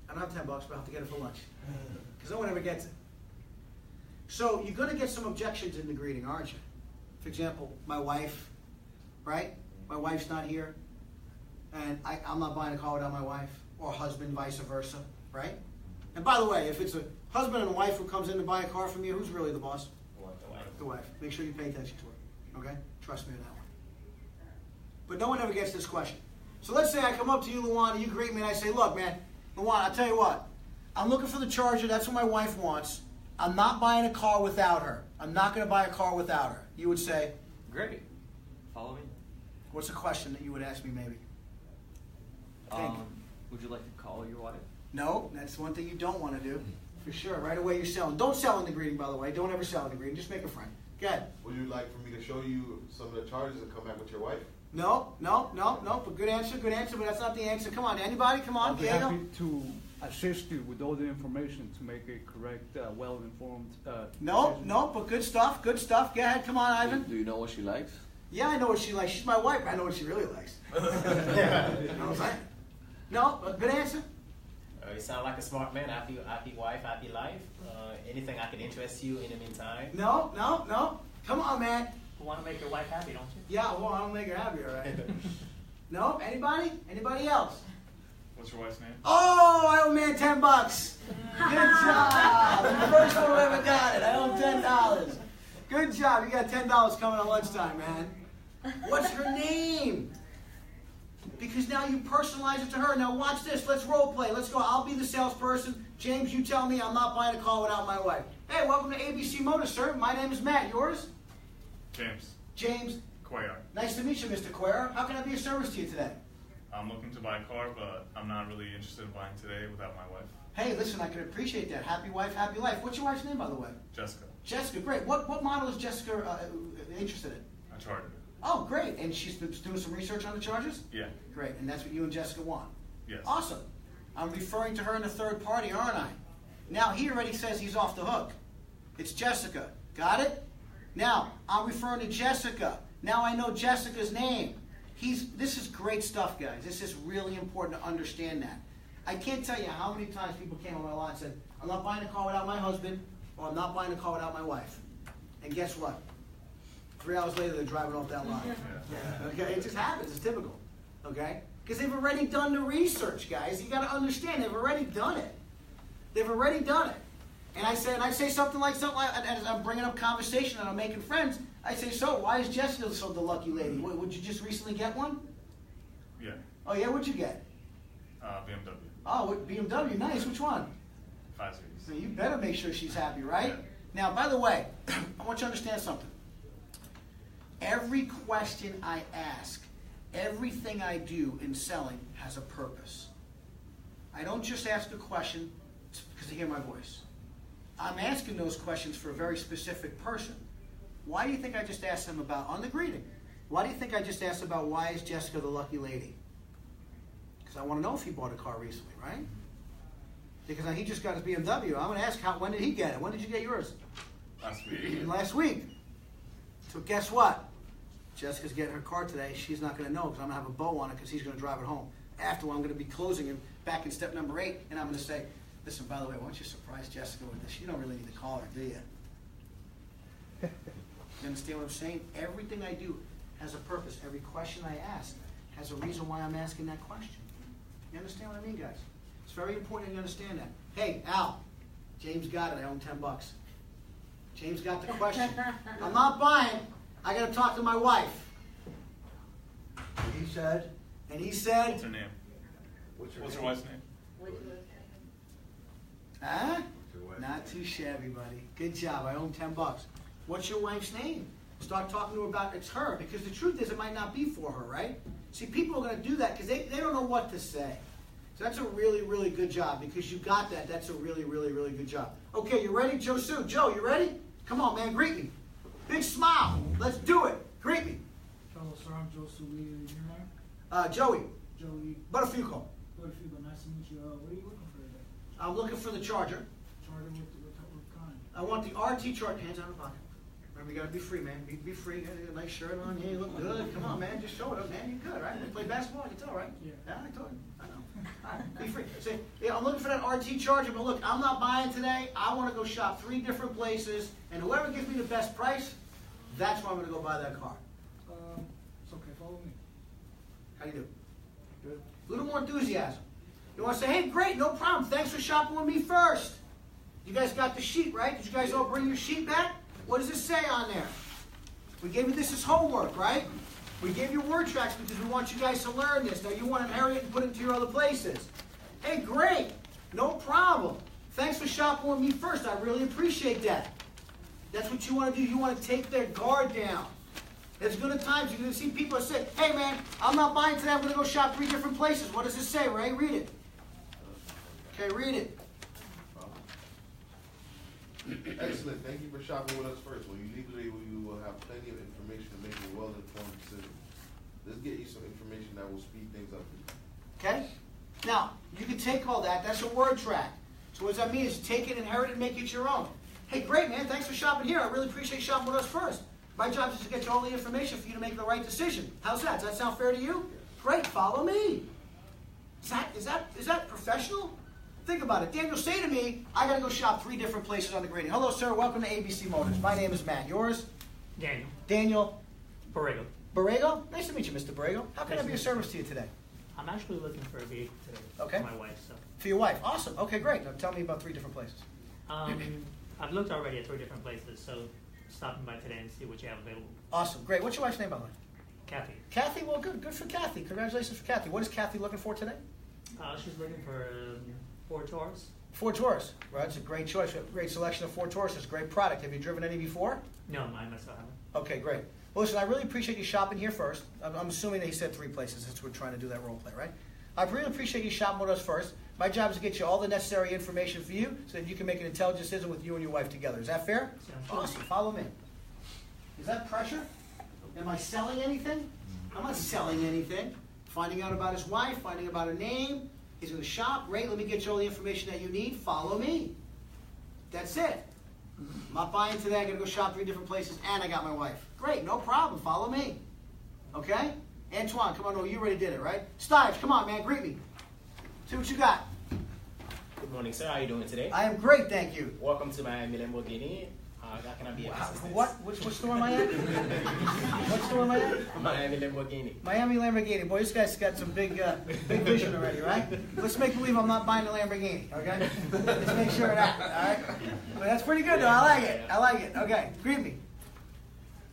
I don't have $10, but I have to get it for lunch. Because no one ever gets it. So, you're going to get some objections in the greeting, aren't you? For example, my wife, right? My wife's not here. And I'm not buying a car without my wife. Or husband, vice versa, right? And by the way, if it's a husband and a wife who comes in to buy a car from you, who's really the boss? The wife. The wife. Make sure you pay attention to her. Okay? Trust me on that one. But no one ever gets this question. So let's say I come up to you, Luana, you greet me, and I say, look, man, Luana, I'll tell you what. I'm looking for the charger. That's what my wife wants. I'm not buying a car without her. I'm not going to buy a car without her. You would say? Great. Follow me. What's a question that you would ask me, maybe? Think. Would you like to call your wife? No, that's one thing you don't want to do. For sure. Right away you're selling. Don't sell in the greeting, by the way. Don't ever sell in the greeting. Just make a friend. Go ahead. Would you like for me to show you some of the charges and come back with your wife? No. But good answer, but that's not the answer. Come on, anybody? Come on, I'll be Diego. happy to assist you with all the information to make a correct, well-informed decision. No, but good stuff. Go ahead, come on, Ivan. Do you know what she likes? Yeah, I know what she likes. She's my wife. I know what she really likes. You know what I'm saying? No, but good answer. You sound like a smart man. Happy wife, happy life. Anything I can interest you in the meantime? No. Come on, man. You want to make your wife happy, don't you? Yeah, well, I don't make her happy, all right? No? Anybody? Anybody else? What's your wife's name? Oh, I owe man $10. Good job. The first one who ever got it. I owe him $10. Good job. You got $10 coming at lunchtime, man. What's her name? Because now you personalize it to her. Now watch this. Let's role play. Let's go. I'll be the salesperson. James, you tell me I'm not buying a car without my wife. Hey, welcome to ABC Motors, sir. My name is Matt. Yours? James. Cuellar. Nice to meet you, Mr. Cuellar. How can I be of service to you today? I'm looking to buy a car, but I'm not really interested in buying today without my wife. Hey, listen, I can appreciate that. Happy wife, happy life. What's your wife's name, by the way? Jessica. Jessica, great. What model is Jessica interested in? A Charger. Oh, great. And she's been doing some research on the Chargers? Yeah. Great. And that's what you and Jessica want? Yes. Awesome. I'm referring to her in the third party, aren't I? Now, he already says he's off the hook. It's Jessica. Got it? Now, I'm referring to Jessica. Now I know Jessica's name. This is great stuff, guys. This is really important to understand that. I can't tell you how many times people came on my lot and said, I'm not buying a car without my husband, or I'm not buying a car without my wife. And guess what? 3 hours later, they're driving off that lot. Okay? It just happens. It's typical. Okay? Because they've already done the research, guys. You got to understand, they've already done it. They've already done it. And I say something like, as I'm bringing up conversation and I'm making friends, I say, so why is Jessica so the lucky lady? Would you just recently get one? Yeah. Oh yeah, what'd you get? BMW. Oh, BMW, nice. Which one? 5 Series. So you better make sure she's happy, right? Yeah. Now, by the way, I want you to understand something. Every question I ask, everything I do in selling has a purpose. I don't just ask a question because they hear my voice. I'm asking those questions for a very specific person. Why do you think I just asked them about, on the greeting, why do you think I just asked about why is Jessica the lucky lady? Because I want to know if he bought a car recently, right? Because he just got his BMW. I'm going to ask, when did he get it? When did you get yours? Last week. Last week. So guess what? Jessica's getting her car today. She's not going to know because I'm going to have a bow on it because he's going to drive it home. After I'm going to be closing him back in step number 8, and I'm going to say, listen, by the way, why don't you surprise Jessica with this? You don't really need to call her, do you? You understand what I'm saying? Everything I do has a purpose. Every question I ask has a reason why I'm asking that question. You understand what I mean, guys? It's very important you understand that. Hey, Al, James got it. I owe him $10. James got the question. I'm not buying. I got to talk to my wife. He said. What's her name? What's her wife's name? Huh? Not too shabby, buddy. Good job. I owe him $10. What's your wife's name? Start talking to her about it's her, because the truth is it might not be for her, right? See, people are going to do that because they don't know what to say. So that's a really, really good job because you got that. That's a really, really, really good job. Okay, you ready, Joe Sue? Joe, you ready? Come on, man, greet me. Big smile. Let's do it. Greet me. Hello, sir. I'm Joe Sue. Your name? Joey. Joey. Butterfuco. Butterfuco. Nice to meet you. What are you looking for today? I'm looking for the Charger. Charger with kind? I want the RT Charger. Hands out of the pocket. Remember, you got to be free, man. Be free. You got a nice shirt on. Yeah, you look good. Come on, man. Just show it up, man. You're good, right? You play basketball. You can tell, right? Yeah. Yeah, I told you. I know. All right, be free. Say, yeah, I'm looking for that RT Charger, but look, I'm not buying today. I want to go shop 3 different places, and whoever gives me the best price, that's where I'm going to go buy that car. It's okay. Follow me. How do you do? Good. A little more enthusiasm. You want to say, hey, great, no problem. Thanks for shopping with me first. You guys got the sheet, right? Did you guys all bring your sheet back? What does it say on there? We gave you this as homework, right? We gave you word tracks because we want you guys to learn this. Now you want to inherit it and put it into your other places. Hey, great. No problem. Thanks for shopping with me first. I really appreciate that. That's what you want to do. You want to take their guard down. There's good at times you're going to see people that say, hey, man, I'm not buying today. I'm going to go shop 3 different places. What does it say, Ray? Read it. Okay, read it. Excellent. Thank you for shopping with us first. When you leave today, you will have plenty of information to make a well-informed decision. Let's get you some information that will speed things up for you. Okay? Now, you can take all that. That's a word track. So what does that mean? Is take it, inherit it, and make it your own. Hey, great, man. Thanks for shopping here. I really appreciate you shopping with us first. My job is to get you all the information for you to make the right decision. How's that? Does that sound fair to you? Great. Follow me. Is that professional? Think about it. Daniel, say to me, I got to go shop 3 different places on the grading. Hello, sir. Welcome to ABC Motors. My name is Matt. Yours? Daniel. Daniel. Borrego. Borrego? Nice to meet you, Mr. Borrego. How can I be of service to you today? I'm actually looking for a vehicle today. Okay. For my wife, so. For your wife. Awesome. Okay, great. Now tell me about 3 different places. I've looked already at 3 different places, so stopping by today and see what you have available. Awesome. Great. What's your wife's name, by the way? Kathy. Kathy? Well, good. Good for Kathy. Congratulations for Kathy. What is Kathy looking for today? She's looking for 4 Taurus. 4 Taurus. Right, it's a great choice. Great selection of 4 Taurus. It's a great product. Have you driven any before? No, I myself haven't. Okay, great. Well, listen, I really appreciate you shopping here first. I'm assuming that he said 3 places since we're trying to do that role play, right? I really appreciate you shopping with us first. My job is to get you all the necessary information for you so that you can make an intelligent decision with you and your wife together. Is that fair? Awesome. Follow me. Is that pressure? Am I selling anything? I'm not selling anything. Finding out about his wife, finding about her name. He's going to shop. Great. Let me get you all the information that you need. Follow me. That's it. I'm not buying today. I'm going to go shop 3 different places, and I got my wife. Great. No problem. Follow me. Okay? Antoine, come on. No, you already did it, right? Stives, come on, man. Greet me. See what you got. Good morning, sir. How are you doing today? I am great, thank you. Welcome to my Lamborghini. How can I be of Wow, assistance? what? Which store am I at? What store am I at? Miami Lamborghini. Miami Lamborghini. Boy, this guy's got some big vision already, right? Let's make believe I'm not buying a Lamborghini, okay? Let's make sure of that, all right? But that's pretty good, though. I like it. I like it. Okay, greet me.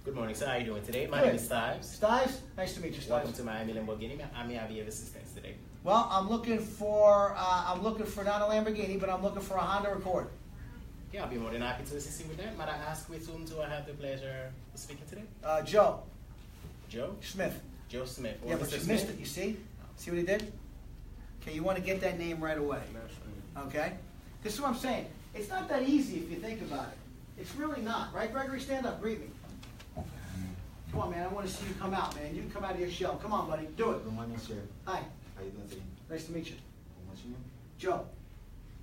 Good morning, sir. How are you doing today? My Good. name is Stives. Stives? Nice to meet you, Welcome Stives. to Miami Lamborghini. I may have your assistance today. Well, I'm looking for not a Lamborghini, but I'm looking for a Honda Accord. Yeah, I'll be more than happy to assist you with that. Might I ask with whom do I have the pleasure of speaking today? Joe Joe? Smith. Joe Smith. Yeah, Or but Mr. you missed Smith? it, you see? See what he did? Okay, you want to get that name right away. Okay? This is what I'm saying. It's not that easy if you think about it. It's really not. Right, Gregory? Stand up. Greet me. Come on, man. I want to see you come out, man. You come out of your shell. Come on, buddy. Do it. Good morning, sir. Hi. How you doing today? Nice to meet you. What's your name? Joe.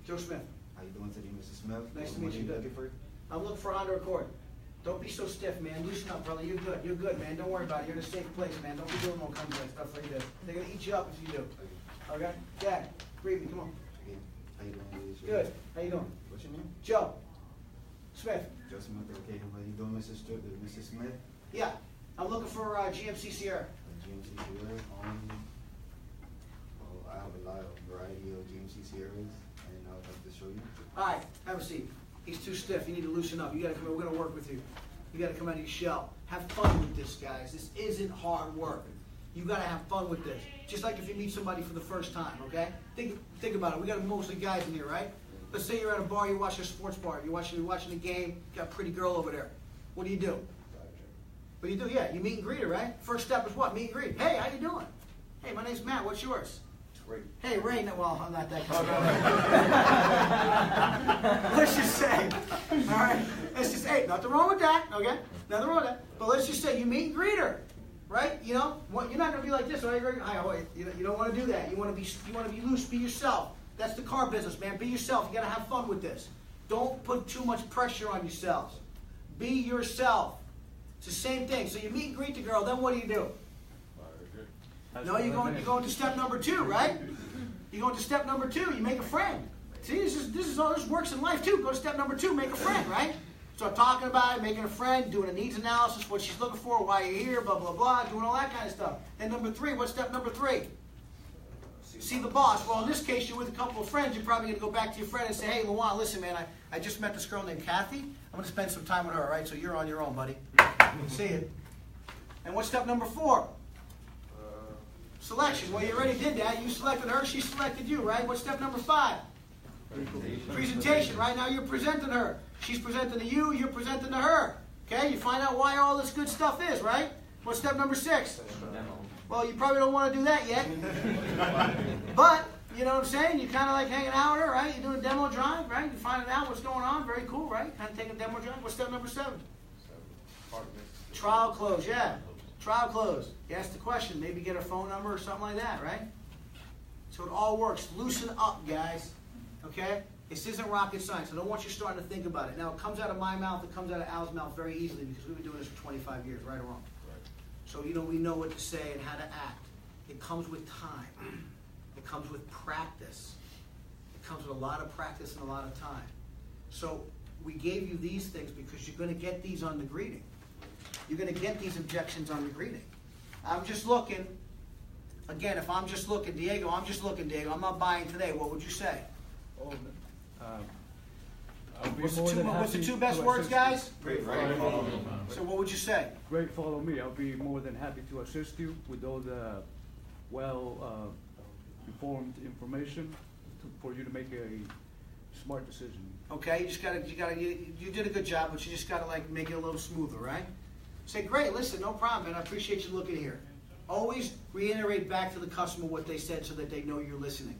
Joe Smith. How you doing today, Mr. Smith? Nice to What meet you. are Good. looking for? I'm looking for a Honda Accord. Don't be so stiff, man. Loosen up, brother. You're good. You're good, man. Don't worry about it. You're in a safe place, man. Don't be doing all kinds of stuff like this. They're going to eat you up if you do. Okay? Dad, greet me. Come on. Okay. How you doing? Good. How you doing? What's your name? Joe Smith. Joe Smith. Okay. How you doing, Mr. Smith? Yeah. I'm looking for GMC Sierra. GMC Sierra. Well, I have a lot of variety of GMC Sierras, and I would like to show you. All right. Have a seat. He's too stiff. You need to loosen up. You got to come in. We're going to work with you. You got to come out of your shell. Have fun with this, guys. This isn't hard work. You got to have fun with this. Just like if you meet somebody for the first time, okay? Think about it. We got mostly guys in here, right? Let's say you're at a bar, you're watching a sports bar, you're watching a game, you got a pretty girl over there. What do you do? What do you do? Yeah, you meet and greet her, right? First step is what? Meet and greet. Hey, how you doing? Hey, my name's Matt. What's yours? Ray. Hey, Ray. No, well, I'm not that kind of guy. Let's just say, all right? Let's just, hey, nothing wrong with that, okay? Nothing wrong with that. But let's just say you meet and greet her, right? You know, you're not going to be like this, right? You don't want to do that. You want to be loose. Be yourself. That's the car business, man. Be yourself. You got to have fun with this. Don't put too much pressure on yourselves. Be yourself. It's the same thing. So you meet and greet the girl. Then what do? No, you're going to step number 2, right? You're going to step number 2. You make a friend. See, this works in life too. Go to step number 2. Make a friend, right? Start talking about it, making a friend, doing a needs analysis, what she's looking for, why you're here, blah blah blah, doing all that kind of stuff. Then number 3. What's step number 3? See the boss. Well, in this case, you're with a couple of friends. You're probably going to go back to your friend and say, hey, Luan, listen, man, I just met this girl named Kathy. I'm going to spend some time with her, all right? So you're on your own, buddy. See you. And what's step number 4? Selection. Well, you already did that. You selected her. She selected you, right? What's step number 5? Presentation. Right now you're presenting her. She's presenting to you. You're presenting to her. Okay? You find out why all this good stuff is, right? What's step number 6? Well, you probably don't want to do that yet. But, you know what I'm saying? You're kind of like hanging out with her, right? You're doing a demo drive, right? You're finding out what's going on. Very cool, right? Kind of taking a demo drive. What's step number 7? Trial close, yeah. Trial close. You ask the question, maybe get her phone number or something like that, right? So it all works. Loosen up, guys. Okay? This isn't rocket science. I don't want you starting to think about it. Now, it comes out of my mouth, it comes out of Al's mouth very easily because we've been doing this for 25 years, right or wrong. So, we know what to say and how to act. It comes with time. It comes with practice. It comes with a lot of practice and a lot of time. So, we gave you these things because you're going to get these on the greeting. You're going to get these objections on the greeting. I'm just looking. Again, if I'm just looking, Diego, I'm just looking, Diego. I'm not buying today. What would you say? What's the 2 best words, guys? Great, follow me. So what would you say? Great, follow me. I'll be more than happy to assist you with all the informed information for you to make a smart decision. Okay, you did a good job, but you just gotta make it a little smoother, right? Say, great, listen, no problem, man. I appreciate you looking here. Always reiterate back to the customer what they said so that they know you're listening.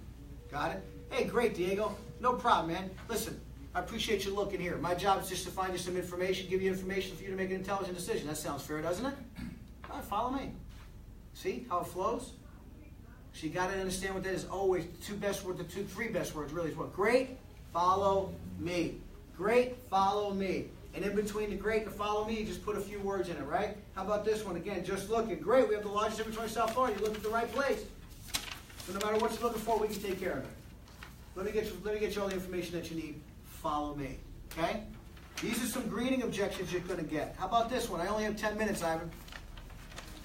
Got it? Hey, great, Diego. No problem, man. Listen, I appreciate you looking here. My job is just to find you some information, give you information for you to make an intelligent decision. That sounds fair, doesn't it? All right, follow me. See how it flows? So you got to understand what that is. Always the 3 best words really is what? Great, follow me. Great, follow me. And in between the great and the follow me, you just put a few words in it, right? How about this one? Again, just looking. Great, we have the largest inventory in South Florida. You look at the right place. So no matter what you're looking for, we can take care of it. Let me get you all the information that you need. Follow me. Okay? These are some greeting objections you're going to get. How about this one? I only have 10 minutes, Ivan.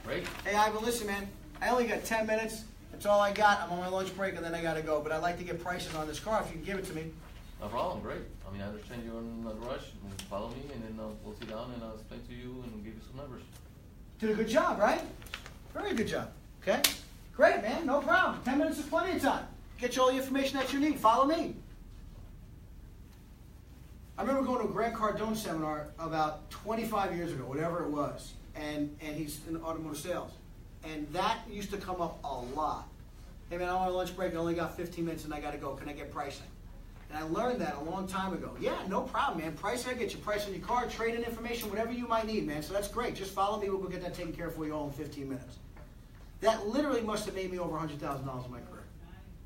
Great. Hey, Ivan, listen, man. I only got 10 minutes. That's all I got. I'm on my lunch break, and then I got to go. But I'd like to get prices on this car if you can give it to me. No problem, great. I mean, I understand you're in a rush. Follow me, and then we'll sit down and I'll explain to you and give you some numbers. Did a good job, right? Very good job. Okay? Great, man. No problem. 10 minutes is plenty of time. Get you all the information that you need. Follow me. I remember going to a Grant Cardone seminar about 25 years ago, whatever it was, and he's in automotive sales. And that used to come up a lot. Hey, man, I'm on my lunch break. I only got 15 minutes, and I got to go. Can I get pricing? And I learned that a long time ago. Yeah, no problem, man. Pricing, I get you price on your car, trade-in information, whatever you might need, man. So that's great. Just follow me. We'll go get that taken care of for you all in 15 minutes. That literally must have made me over $100,000 in my career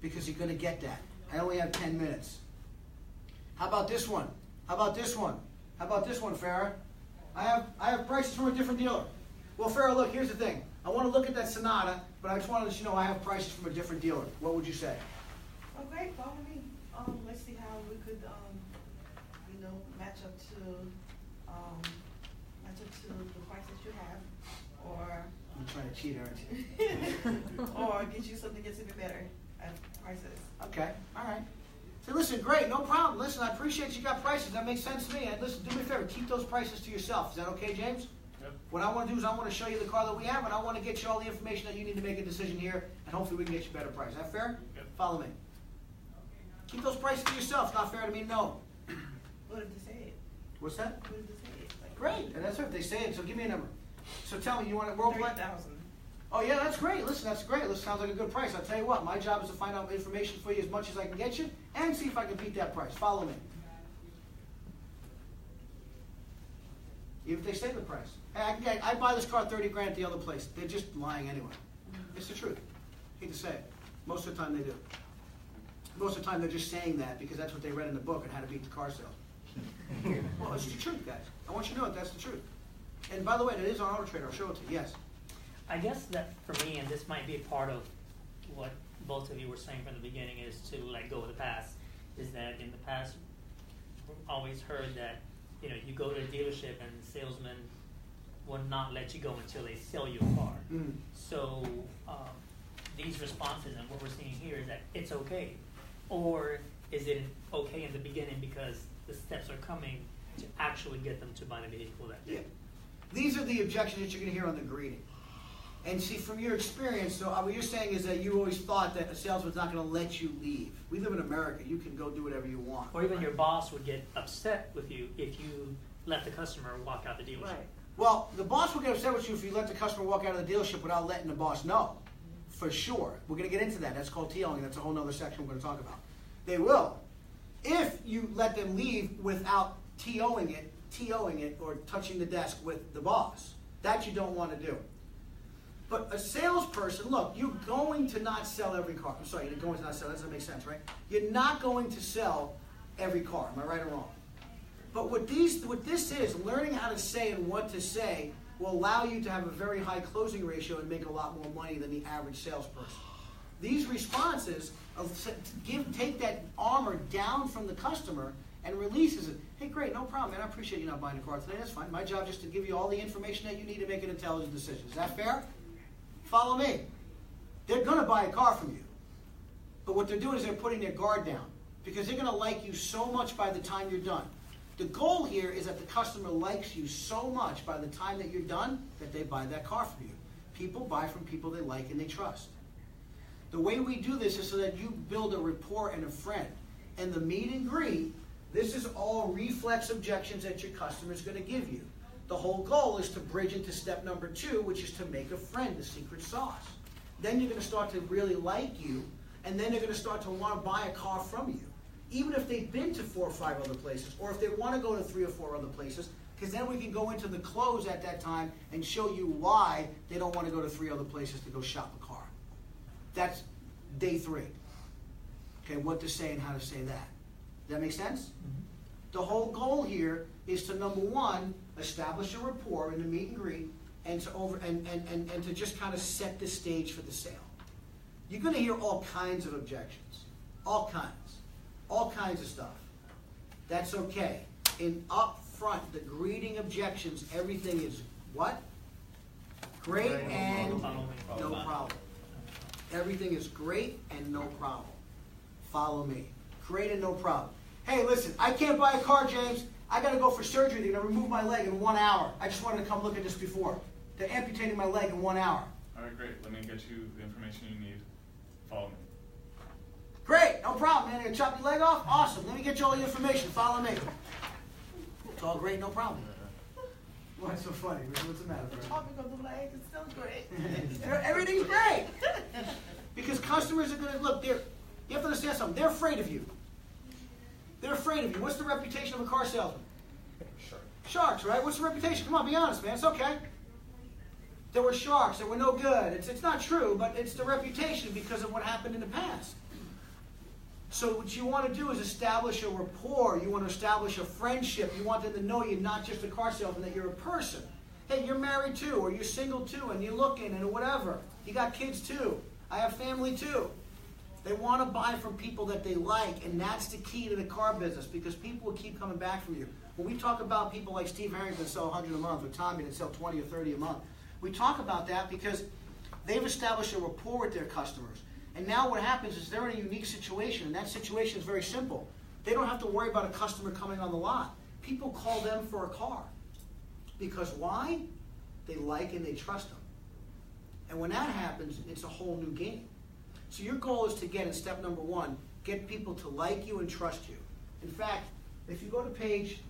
because you're going to get that. I only have 10 minutes. How about this one? How about this one? How about this one, Farrah? I have prices from a different dealer. Well, Farrah, look, here's the thing. I want to look at that Sonata, but I just wanted to let you know I have prices from a different dealer. What would you say? Oh, great. Follow me. Let's see how we could, match up to the prices you have, or You're trying to cheat, aren't you? or get you something that's even better at prices. Okay, all right. So listen, great, no problem. Listen, I appreciate you got prices. That makes sense to me. And listen, do me a favor, keep those prices to yourself. Is that okay, James? Yep. What I want to do is I want to show you the car that we have, and I want to get you all the information that you need to make a decision here, and hopefully we can get you a better price. Is that fair? Yep. Follow me. Keep those prices to yourself. It's not fair to me, no. What did they say it? What's that? What did they say it? Like, Great, and that's it. They say it, so give me a number. So tell me, you want a Roleplay? 3,000. Oh yeah, that's great. Listen, that's great. Listen, sounds like a good price. I'll tell you what, my job is to find out information for you as much as I can get you, and see if I can beat that price. Follow me. Even if they say the price. Hey, I buy this car 30 grand at the other place. They're just lying anyway. It's the truth. Hate to say it. Most of the time they do. Most of the time they're just saying that because that's what they read in the book on how to beat the car sales. Well, it's the truth, guys. I want you to know that's the truth. And by the way, it is on Auto Trader. I'll show it to you. Yes. I guess that for me, and this might be a part of what both of you were saying from the beginning, is to let go of the past. Is that in the past, we've always heard that you go to a dealership and the salesman will not let you go until they sell you a car. Mm. So these responses and what we're seeing here is that it's okay, or is it okay in the beginning because the steps are coming to actually get them to buy the vehicle that day? Yeah. These are the objections that you're going to hear on the greeting. And see, from your experience, so what you're saying is that you always thought that a salesman's not going to let you leave. We live in America. You can go do whatever you want. Or even your boss would get upset with you if you let the customer walk out the dealership. Right. Well, the boss will get upset with you if you let the customer walk out of the dealership without letting the boss know. For sure. We're going to get into that. That's called TOing. That's a whole other section we're going to talk about. They will. If you let them leave without TOing it or touching the desk with the boss, that you don't want to do. But a salesperson, look, you're going to not sell every car. I'm sorry, you're going to not sell. That doesn't make sense, right? You're not going to sell every car. Am I right or wrong? But what this is, learning how to say and what to say will allow you to have a very high closing ratio and make a lot more money than the average salesperson. These responses take that armor down from the customer and releases it. Hey, great, no problem, man. I appreciate you not buying a car today. That's fine. My job is just to give you all the information that you need to make an intelligent decision. Is that fair? Follow me. They're going to buy a car from you. But what they're doing is they're putting their guard down because they're going to like you so much by the time you're done. The goal here is that the customer likes you so much by the time that you're done that they buy that car from you. People buy from people they like and they trust. The way we do this is so that you build a rapport and a friend. And the meet and greet, this is all reflex objections that your customer is going to give you. The whole goal is to bridge into step number 2, which is to make a friend, the secret sauce. Then you're going to start to really like you, and then they're going to start to want to buy a car from you. Even if they've been to 4 or 5 other places, or if they want to go to 3 or 4 other places, because then we can go into the close at that time and show you why they don't want to go to 3 other places to go shop a car. That's day 3. Okay, what to say and how to say that. Does that make sense? Mm-hmm. The whole goal here is to, number 1, establish a rapport in the meet and greet, and to just kind of set the stage for the sale. You're going to hear all kinds of objections, all kinds of stuff. That's okay. In up front, the greeting objections, everything is what? Great and no problem. Everything is great and no problem. Follow me. Great and no problem. Hey, listen, I can't buy a car, James. I got to go for surgery. They're going to remove my leg in 1 hour. I just wanted to come look at this before. They're amputating my leg in 1 hour. All right, great. Let me get you the information you need. Follow me. Great, no problem, man. They're going to chop your leg off? Awesome. Let me get you all the information. Follow me. It's all great, no problem. What's so funny? What's the matter, bro? Topic of the leg is still great. Everything's great. Because customers are going to, look, you have to understand something. They're afraid of you. They're afraid of you. What's the reputation of a car salesman? Sharks, right? What's the reputation? Come on, be honest, man. It's okay. There were sharks. There were no good. It's not true, but it's the reputation because of what happened in the past. So what you want to do is establish a rapport. You want to establish a friendship. You want them to know you're not just a car salesman, that you're a person. Hey, you're married too, or you're single too, and you're looking, and whatever. You got kids too. I have family too. They want to buy from people that they like, and that's the key to the car business, because people will keep coming back from you. When we talk about people like Steve Harrington that sell 100 a month, or Tommy that sell 20 or 30 a month, we talk about that because they've established a rapport with their customers. And now what happens is they're in a unique situation, and that situation is very simple. They don't have to worry about a customer coming on the lot. People call them for a car. Because why? They like and they trust them. And when that happens, it's a whole new game. So your goal is to get, in step number 1, get people to like you and trust you. In fact, if you go to page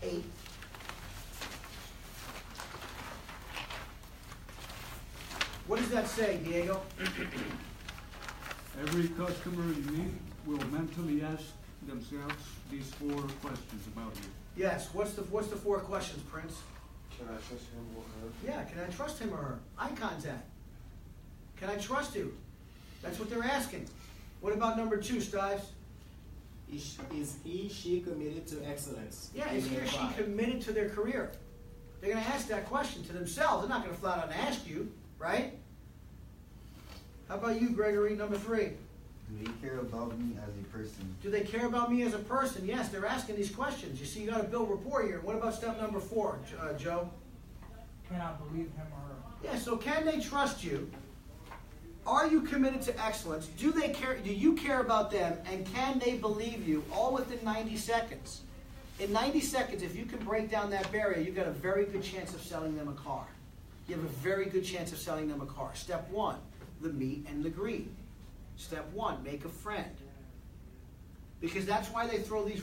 8, what does that say, Diego? Every customer you meet will mentally ask themselves these 4 questions about you. Yes. What's the 4 questions, Prince? Can I trust him or her? Yeah, can I trust him or her? Eye contact. Can I trust you? That's what they're asking. What about number 2, Stives? Is he, she committed to excellence? Yeah, is he or she committed to their career? They're going to ask that question to themselves. They're not going to flat out ask you, right? How about you, Gregory, number 3? Do they care about me as a person? Do they care about me as a person? Yes, they're asking these questions. You see, you got to build rapport here. What about step number 4, Joe? Can I believe him or her? Yeah, so can they trust you? Are you committed to excellence? Do they care? Do you care about them? And can they believe you? All within 90 seconds. In 90 seconds, if you can break down that barrier, you've got a very good chance of selling them a car. You have a very good chance of selling them a car. Step 1, the meet and the greet. Step 1, make a friend. Because that's why they throw these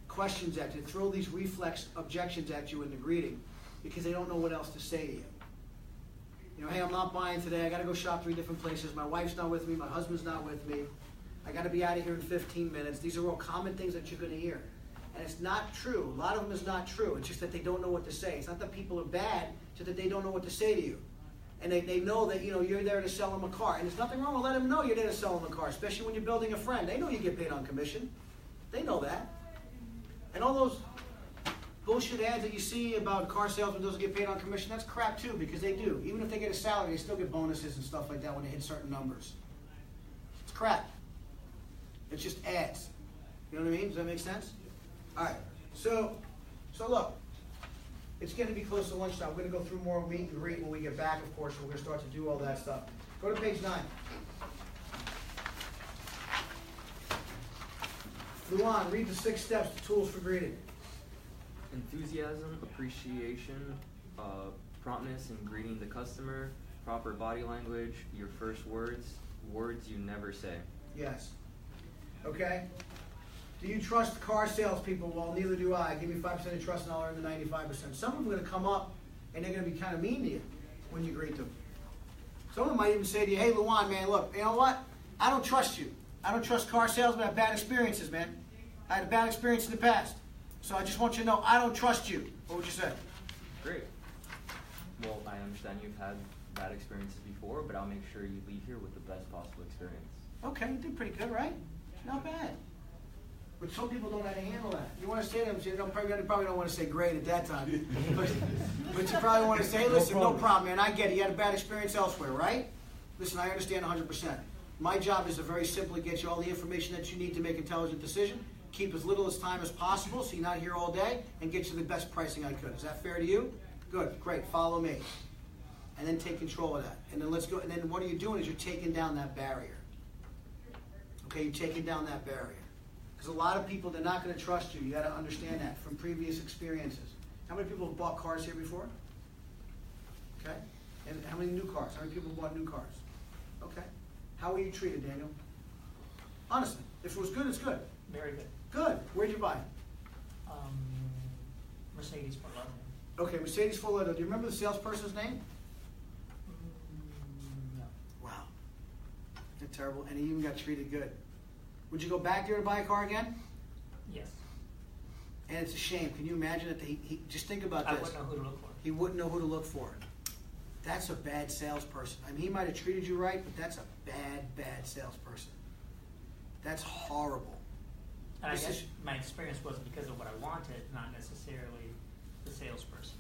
questions at you, throw these reflex objections at you in the greeting, because they don't know what else to say to you. You know, hey, I'm not buying today. I got to go shop 3 different places. My wife's not with me. My husband's not with me. I got to be out of here in 15 minutes. These are all common things that you're going to hear. And it's not true. A lot of them is not true. It's just that they don't know what to say. It's not that people are bad, it's just that they don't know what to say to you. And they know that, you know, you're there to sell them a car. And there's nothing wrong with letting them know you're there to sell them a car, especially when you're building a friend. They know you get paid on commission. They know that. And all those bullshit ads that you see about car salesmen doesn't get paid on commission, that's crap too, because they do. Even if they get a salary, they still get bonuses and stuff like that when they hit certain numbers. It's crap. It's just ads. You know what I mean? Does that make sense? All right. So look, it's going to be close to lunchtime. We're going to go through more meet and greet when we get back, of course. We're going to start to do all that stuff. Go to page 9. Luan, read the 6 steps to tools for greeting. Enthusiasm, appreciation, promptness in greeting the customer, proper body language, your first words you never say. Yes. Okay? Do you trust car salespeople? Well, neither do I. Give me 5% of trust and I'll earn the 95%. Some of them are going to come up and they're going to be kind of mean to you when you greet them. Some of them might even say to you, hey, Luan, man, look, you know what? I don't trust you. I don't trust car salesmen. I have bad experiences, man. I had a bad experience in the past. So I just want you to know, I don't trust you. What would you say? Great. Well, I understand you've had bad experiences before, but I'll make sure you leave here with the best possible experience. Okay, you did pretty good, right? Not bad. But some people don't know how to handle that. You want to say to them, you probably don't want to say great at that time. but you probably want to say, hey, listen, no problem, man. I get it. You had a bad experience elsewhere, right? Listen, I understand 100%. My job is to very simply get you all the information that you need to make an intelligent decision. keep as little as time as possible so you're not here all day, and get you the best pricing I could. Is that fair to you? Good, great, follow me. And then take control of that. And then let's go, and then what you're doing is you're taking down that barrier. Okay, you're taking down that barrier. Because a lot of people, they're not going to trust you. You got to understand that from previous experiences. How many people have bought cars here before? Okay. And how many new cars? How many people bought new cars? Okay. How were you treated, Daniel? Honestly, if it was good, it's good. Very good. Good. Where'd you buy? Mercedes for London. Okay, Mercedes Fort Lauderdale. Do you remember the salesperson's name? No. Wow. Isn't that terrible? And he even got treated good. Would you go back there to buy a car again? Yes. And it's a shame. Can you imagine that he just think about this. I wouldn't know who to look for. He wouldn't know who to look for. That's a bad salesperson. I mean, he might have treated you right, but that's a bad salesperson. That's horrible. And I guess my experience was because of what I wanted, not necessarily the salesperson.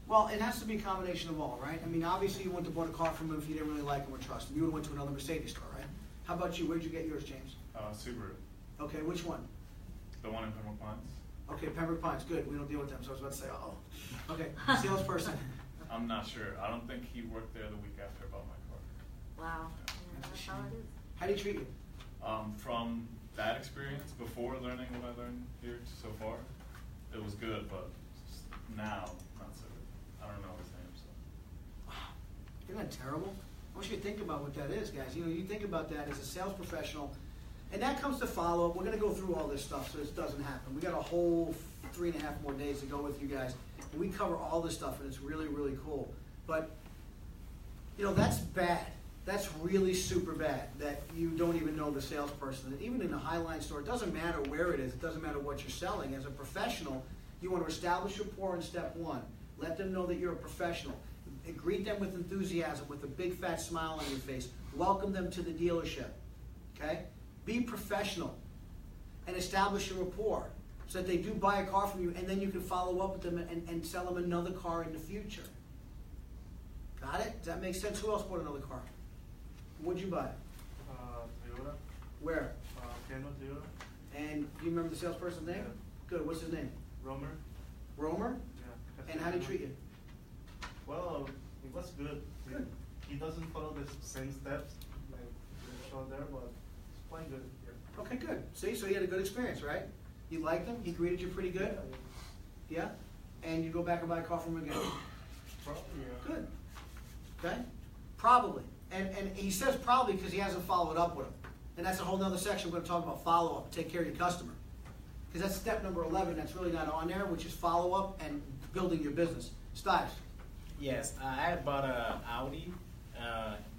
Well, it has to be a combination of all, right? I mean, obviously you wouldn't have bought a car from him if you didn't really like him or trust him. You would have went to another Mercedes store, right? How about you? Where'd you get yours, James? Subaru. Okay, which one? The one in Pembroke Pines. Okay, Pembroke Pines. Good. We don't deal with them, so I was about to say, uh-oh. Okay, salesperson. I'm not sure. I don't think he worked there the week after I bought my car. Wow. That's a That's shame. how it is. How do you treat you? From that experience, before learning what I learned here so far, it was good, but now, not so good. I don't know his name, so. Wow. Isn't that terrible? I want you to think about what that is, guys. You know, you think about that as a sales professional, and that comes to follow-up. We're going to go through all this stuff so this doesn't happen. We got a whole 3.5 more days to go with you guys, and we cover all this stuff, and it's really, really cool. But, you know, that's bad. That's really super bad that you don't even know the salesperson. And even in a Highline store, it doesn't matter where it is. It doesn't matter what you're selling. As a professional, you want to establish rapport in step one. Let them know that you're a professional. And greet them with enthusiasm, with a big fat smile on your face. Welcome them to the dealership. Okay? Be professional and establish a rapport so that they do buy a car from you, and then you can follow up with them and sell them another car in the future. Got it? Does that make sense? Who else bought another car? What'd you buy? Toyota. Where? Kendall Toyota. And do you remember the salesperson's name? Yeah. Good. What's his name? Romer. Romer? Yeah. And how did he treat you? Well, it was good. Good. He doesn't follow the same steps like you showed there, but it's quite good here. Okay, good. See, so he had a good experience, right? You liked him? He greeted you pretty good? Yeah? And you go back and buy a car from him again? Probably, yeah. Good. Okay? Probably. And he says probably because he hasn't followed up with him. And that's a whole nother section we're going to talk about follow-up, take care of your customer. Because that's step number 11 that's really not on there, which is follow-up and building your business. Stives. Yes, I had bought a Audi,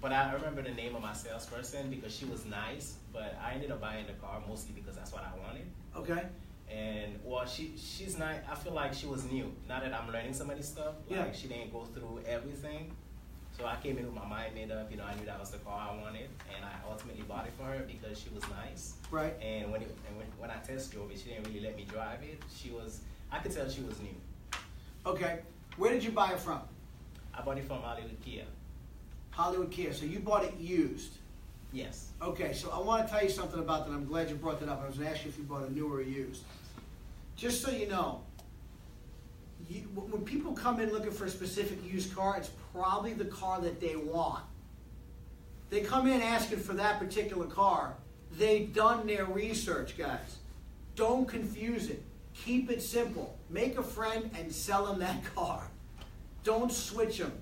but I remember the name of my salesperson because she was nice, but I ended up buying the car mostly because that's what I wanted. Okay. And well, she's nice. I feel like she was new. Now that I'm learning some of this stuff, like she didn't go through everything. So I came in with my mind made up. You know, I knew that was the car I wanted, and I ultimately bought it for her because she was nice. Right. And when I test drove it, she didn't really let me drive it. I could tell she was new. Okay. Where did you buy it from? I bought it from Hollywood Kia. Hollywood Kia. So you bought it used? Yes. Okay, so I want to tell you something about that. I'm glad you brought that up. I was going to ask you if you bought a new or a used. Just so you know, when people come in looking for a specific used car, it's probably the car that they want. They come in asking for that particular car. They've done their research, guys. Don't confuse it. Keep it simple. Make a friend and sell them that car. Don't switch them.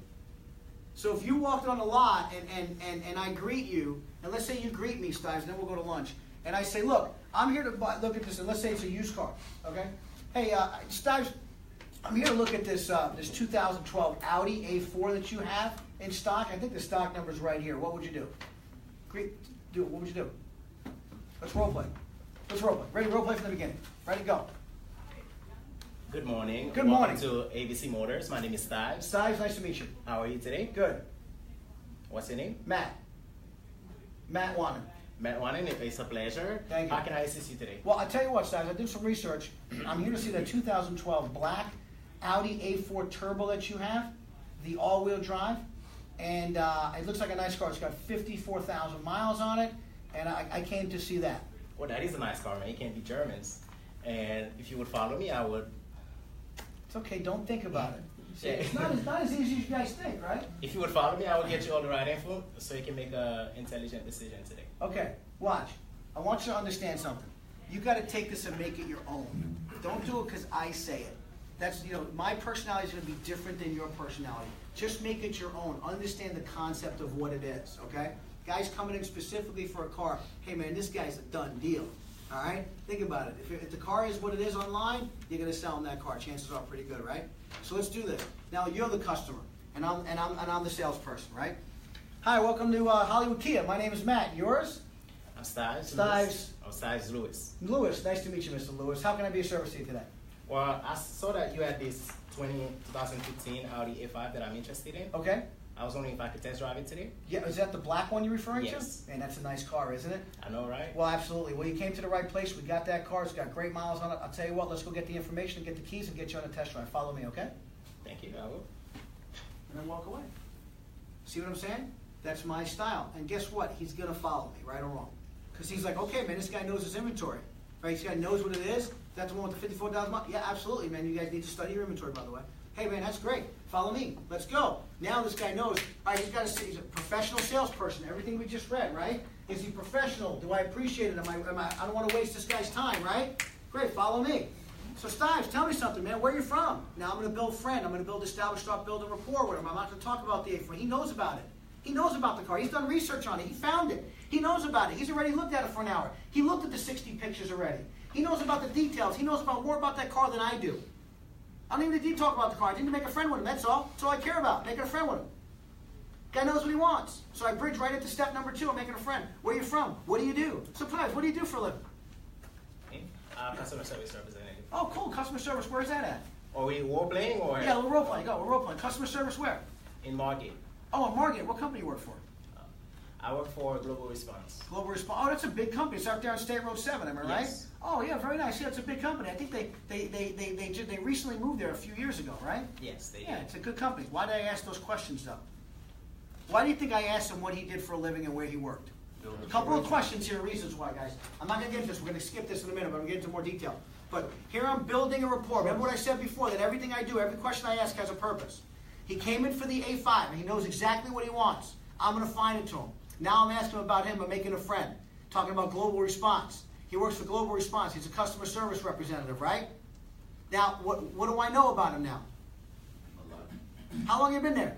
So if you walked on a lot and I greet you, and let's say you greet me, Stives, and then we'll go to lunch, and I say, look, I'm here to look at this, and let's say it's a used car, okay? Hey, Stives, I'm here to look at this 2012 Audi A4 that you have in stock. I think the stock number's right here. What would you do? What would you do? Let's role play. Let's role play. Ready? Role play from the beginning. Ready? Go. Good morning. Good morning. Welcome to ABC Motors. My name is Stives. Stives, nice to meet you. How are you today? Good. What's your name? Matt. Matt Wahnon. Matt Wahnon, it's a pleasure. Thank you. How can I assist you today? Well, I'll tell you what, Stives, I did some research. I'm here to see that 2012 black Audi A4 Turbo that you have, the all-wheel drive, and it looks like a nice car. It's got 54,000 miles on it, and I came to see that. oh, that is a nice car, man. You can't be Germans. And if you would follow me, I would. It's okay, don't think about it. See, Yeah. it's not as easy as you guys think, right? If you would follow me, I would get you all the right info so you can make an intelligent decision today. Okay, watch. I want you to understand something. You got to take this and make it your own. Don't do it because I say it. That's, my personality is going to be different than your personality. Just make it your own. Understand the concept of what it is, okay? Guys coming in specifically for a car, hey man, this guy's a done deal, all right? Think about it. If the car is what it is online, you're going to sell him that car. Chances are pretty good, right? So let's do this. Now you're the customer, and I'm the salesperson, right? Hi, welcome to Hollywood Kia. My name is Matt. Yours? I'm Stives. Stives. I'm Stives Lewis. Lewis, nice to meet you, Mr. Lewis. How can I be of service to you today? Well, I saw that you had this 2015 Audi A5 that I'm interested in. Okay. I was wondering if I could test drive it today. Yeah, is that the black one you're referring Yes. to? Man, that's a nice car, isn't it? I know, right? Well, absolutely. Well, you came to the right place. We got that car. It's got great miles on it. I'll tell you what, let's go get the information, get the keys, and get you on a test drive. Follow me, okay? Thank you. I will. And then walk away. See what I'm saying? That's my style. And guess what? He's going to follow me, right or wrong. Because he's like, okay, man, this guy knows his inventory. Right? This guy knows what it is. That's the one with the 54,000 miles? Yeah, absolutely, man. You guys need to study your inventory, by the way. Hey, man, that's great. Follow me. Let's go. Now this guy knows. All right, he's a professional salesperson. Everything we just read, right? Is he professional? Do I appreciate it? I don't want to waste this guy's time, right? Great, follow me. So, Stives, tell me something, man. Where are you from? Now I'm going to build friend. I'm going to build start building rapport with him. I'm not going to talk about the A4. He knows about it. He knows about the car. He's done research on it. He found it. He knows about it. He's already looked at it for an hour. He looked at the 60 pictures already. He knows about the details. He knows more about that car than I do. I don't even need to talk about the car. I need to make a friend with him. That's all. That's all I care about. Making a friend with him. Guy knows what he wants. So I bridge right into step number 2. I'm making a friend. Where are you from? What do you do? Surprise. What do you do for a living? Customer service representative. Oh, cool. Customer service. Where's that at? Are we role playing or? Yeah, we're role playing. Go. We're role playing. Customer service where? In Margate. Oh, in Margate. What company you work for? I work for Global Response. Global Response. Oh, that's a big company. It's out there on State Road 7. Am I right? Yes. Oh, yeah. Very nice. Yeah, it's a big company. I think they recently moved there a few years ago, right? Yes, they Yeah, did. it's a good company. Why did I ask those questions, though? Why do you think I asked him what he did for a living and where he worked? A couple of questions here, reasons why, guys. I'm not going to get into this. We're going to skip this in a minute, but I'm going to get into more detail. But here I'm building a rapport. Remember what I said before, that everything I do, every question I ask has a purpose. He came in for the A5, and he knows exactly what he wants. I'm going to find it to him. Now I'm asking him about him. I'm making a friend. Talking about Global Response. He works for Global Response. He's a customer service representative, right? Now, what do I know about him now? How long have you been there?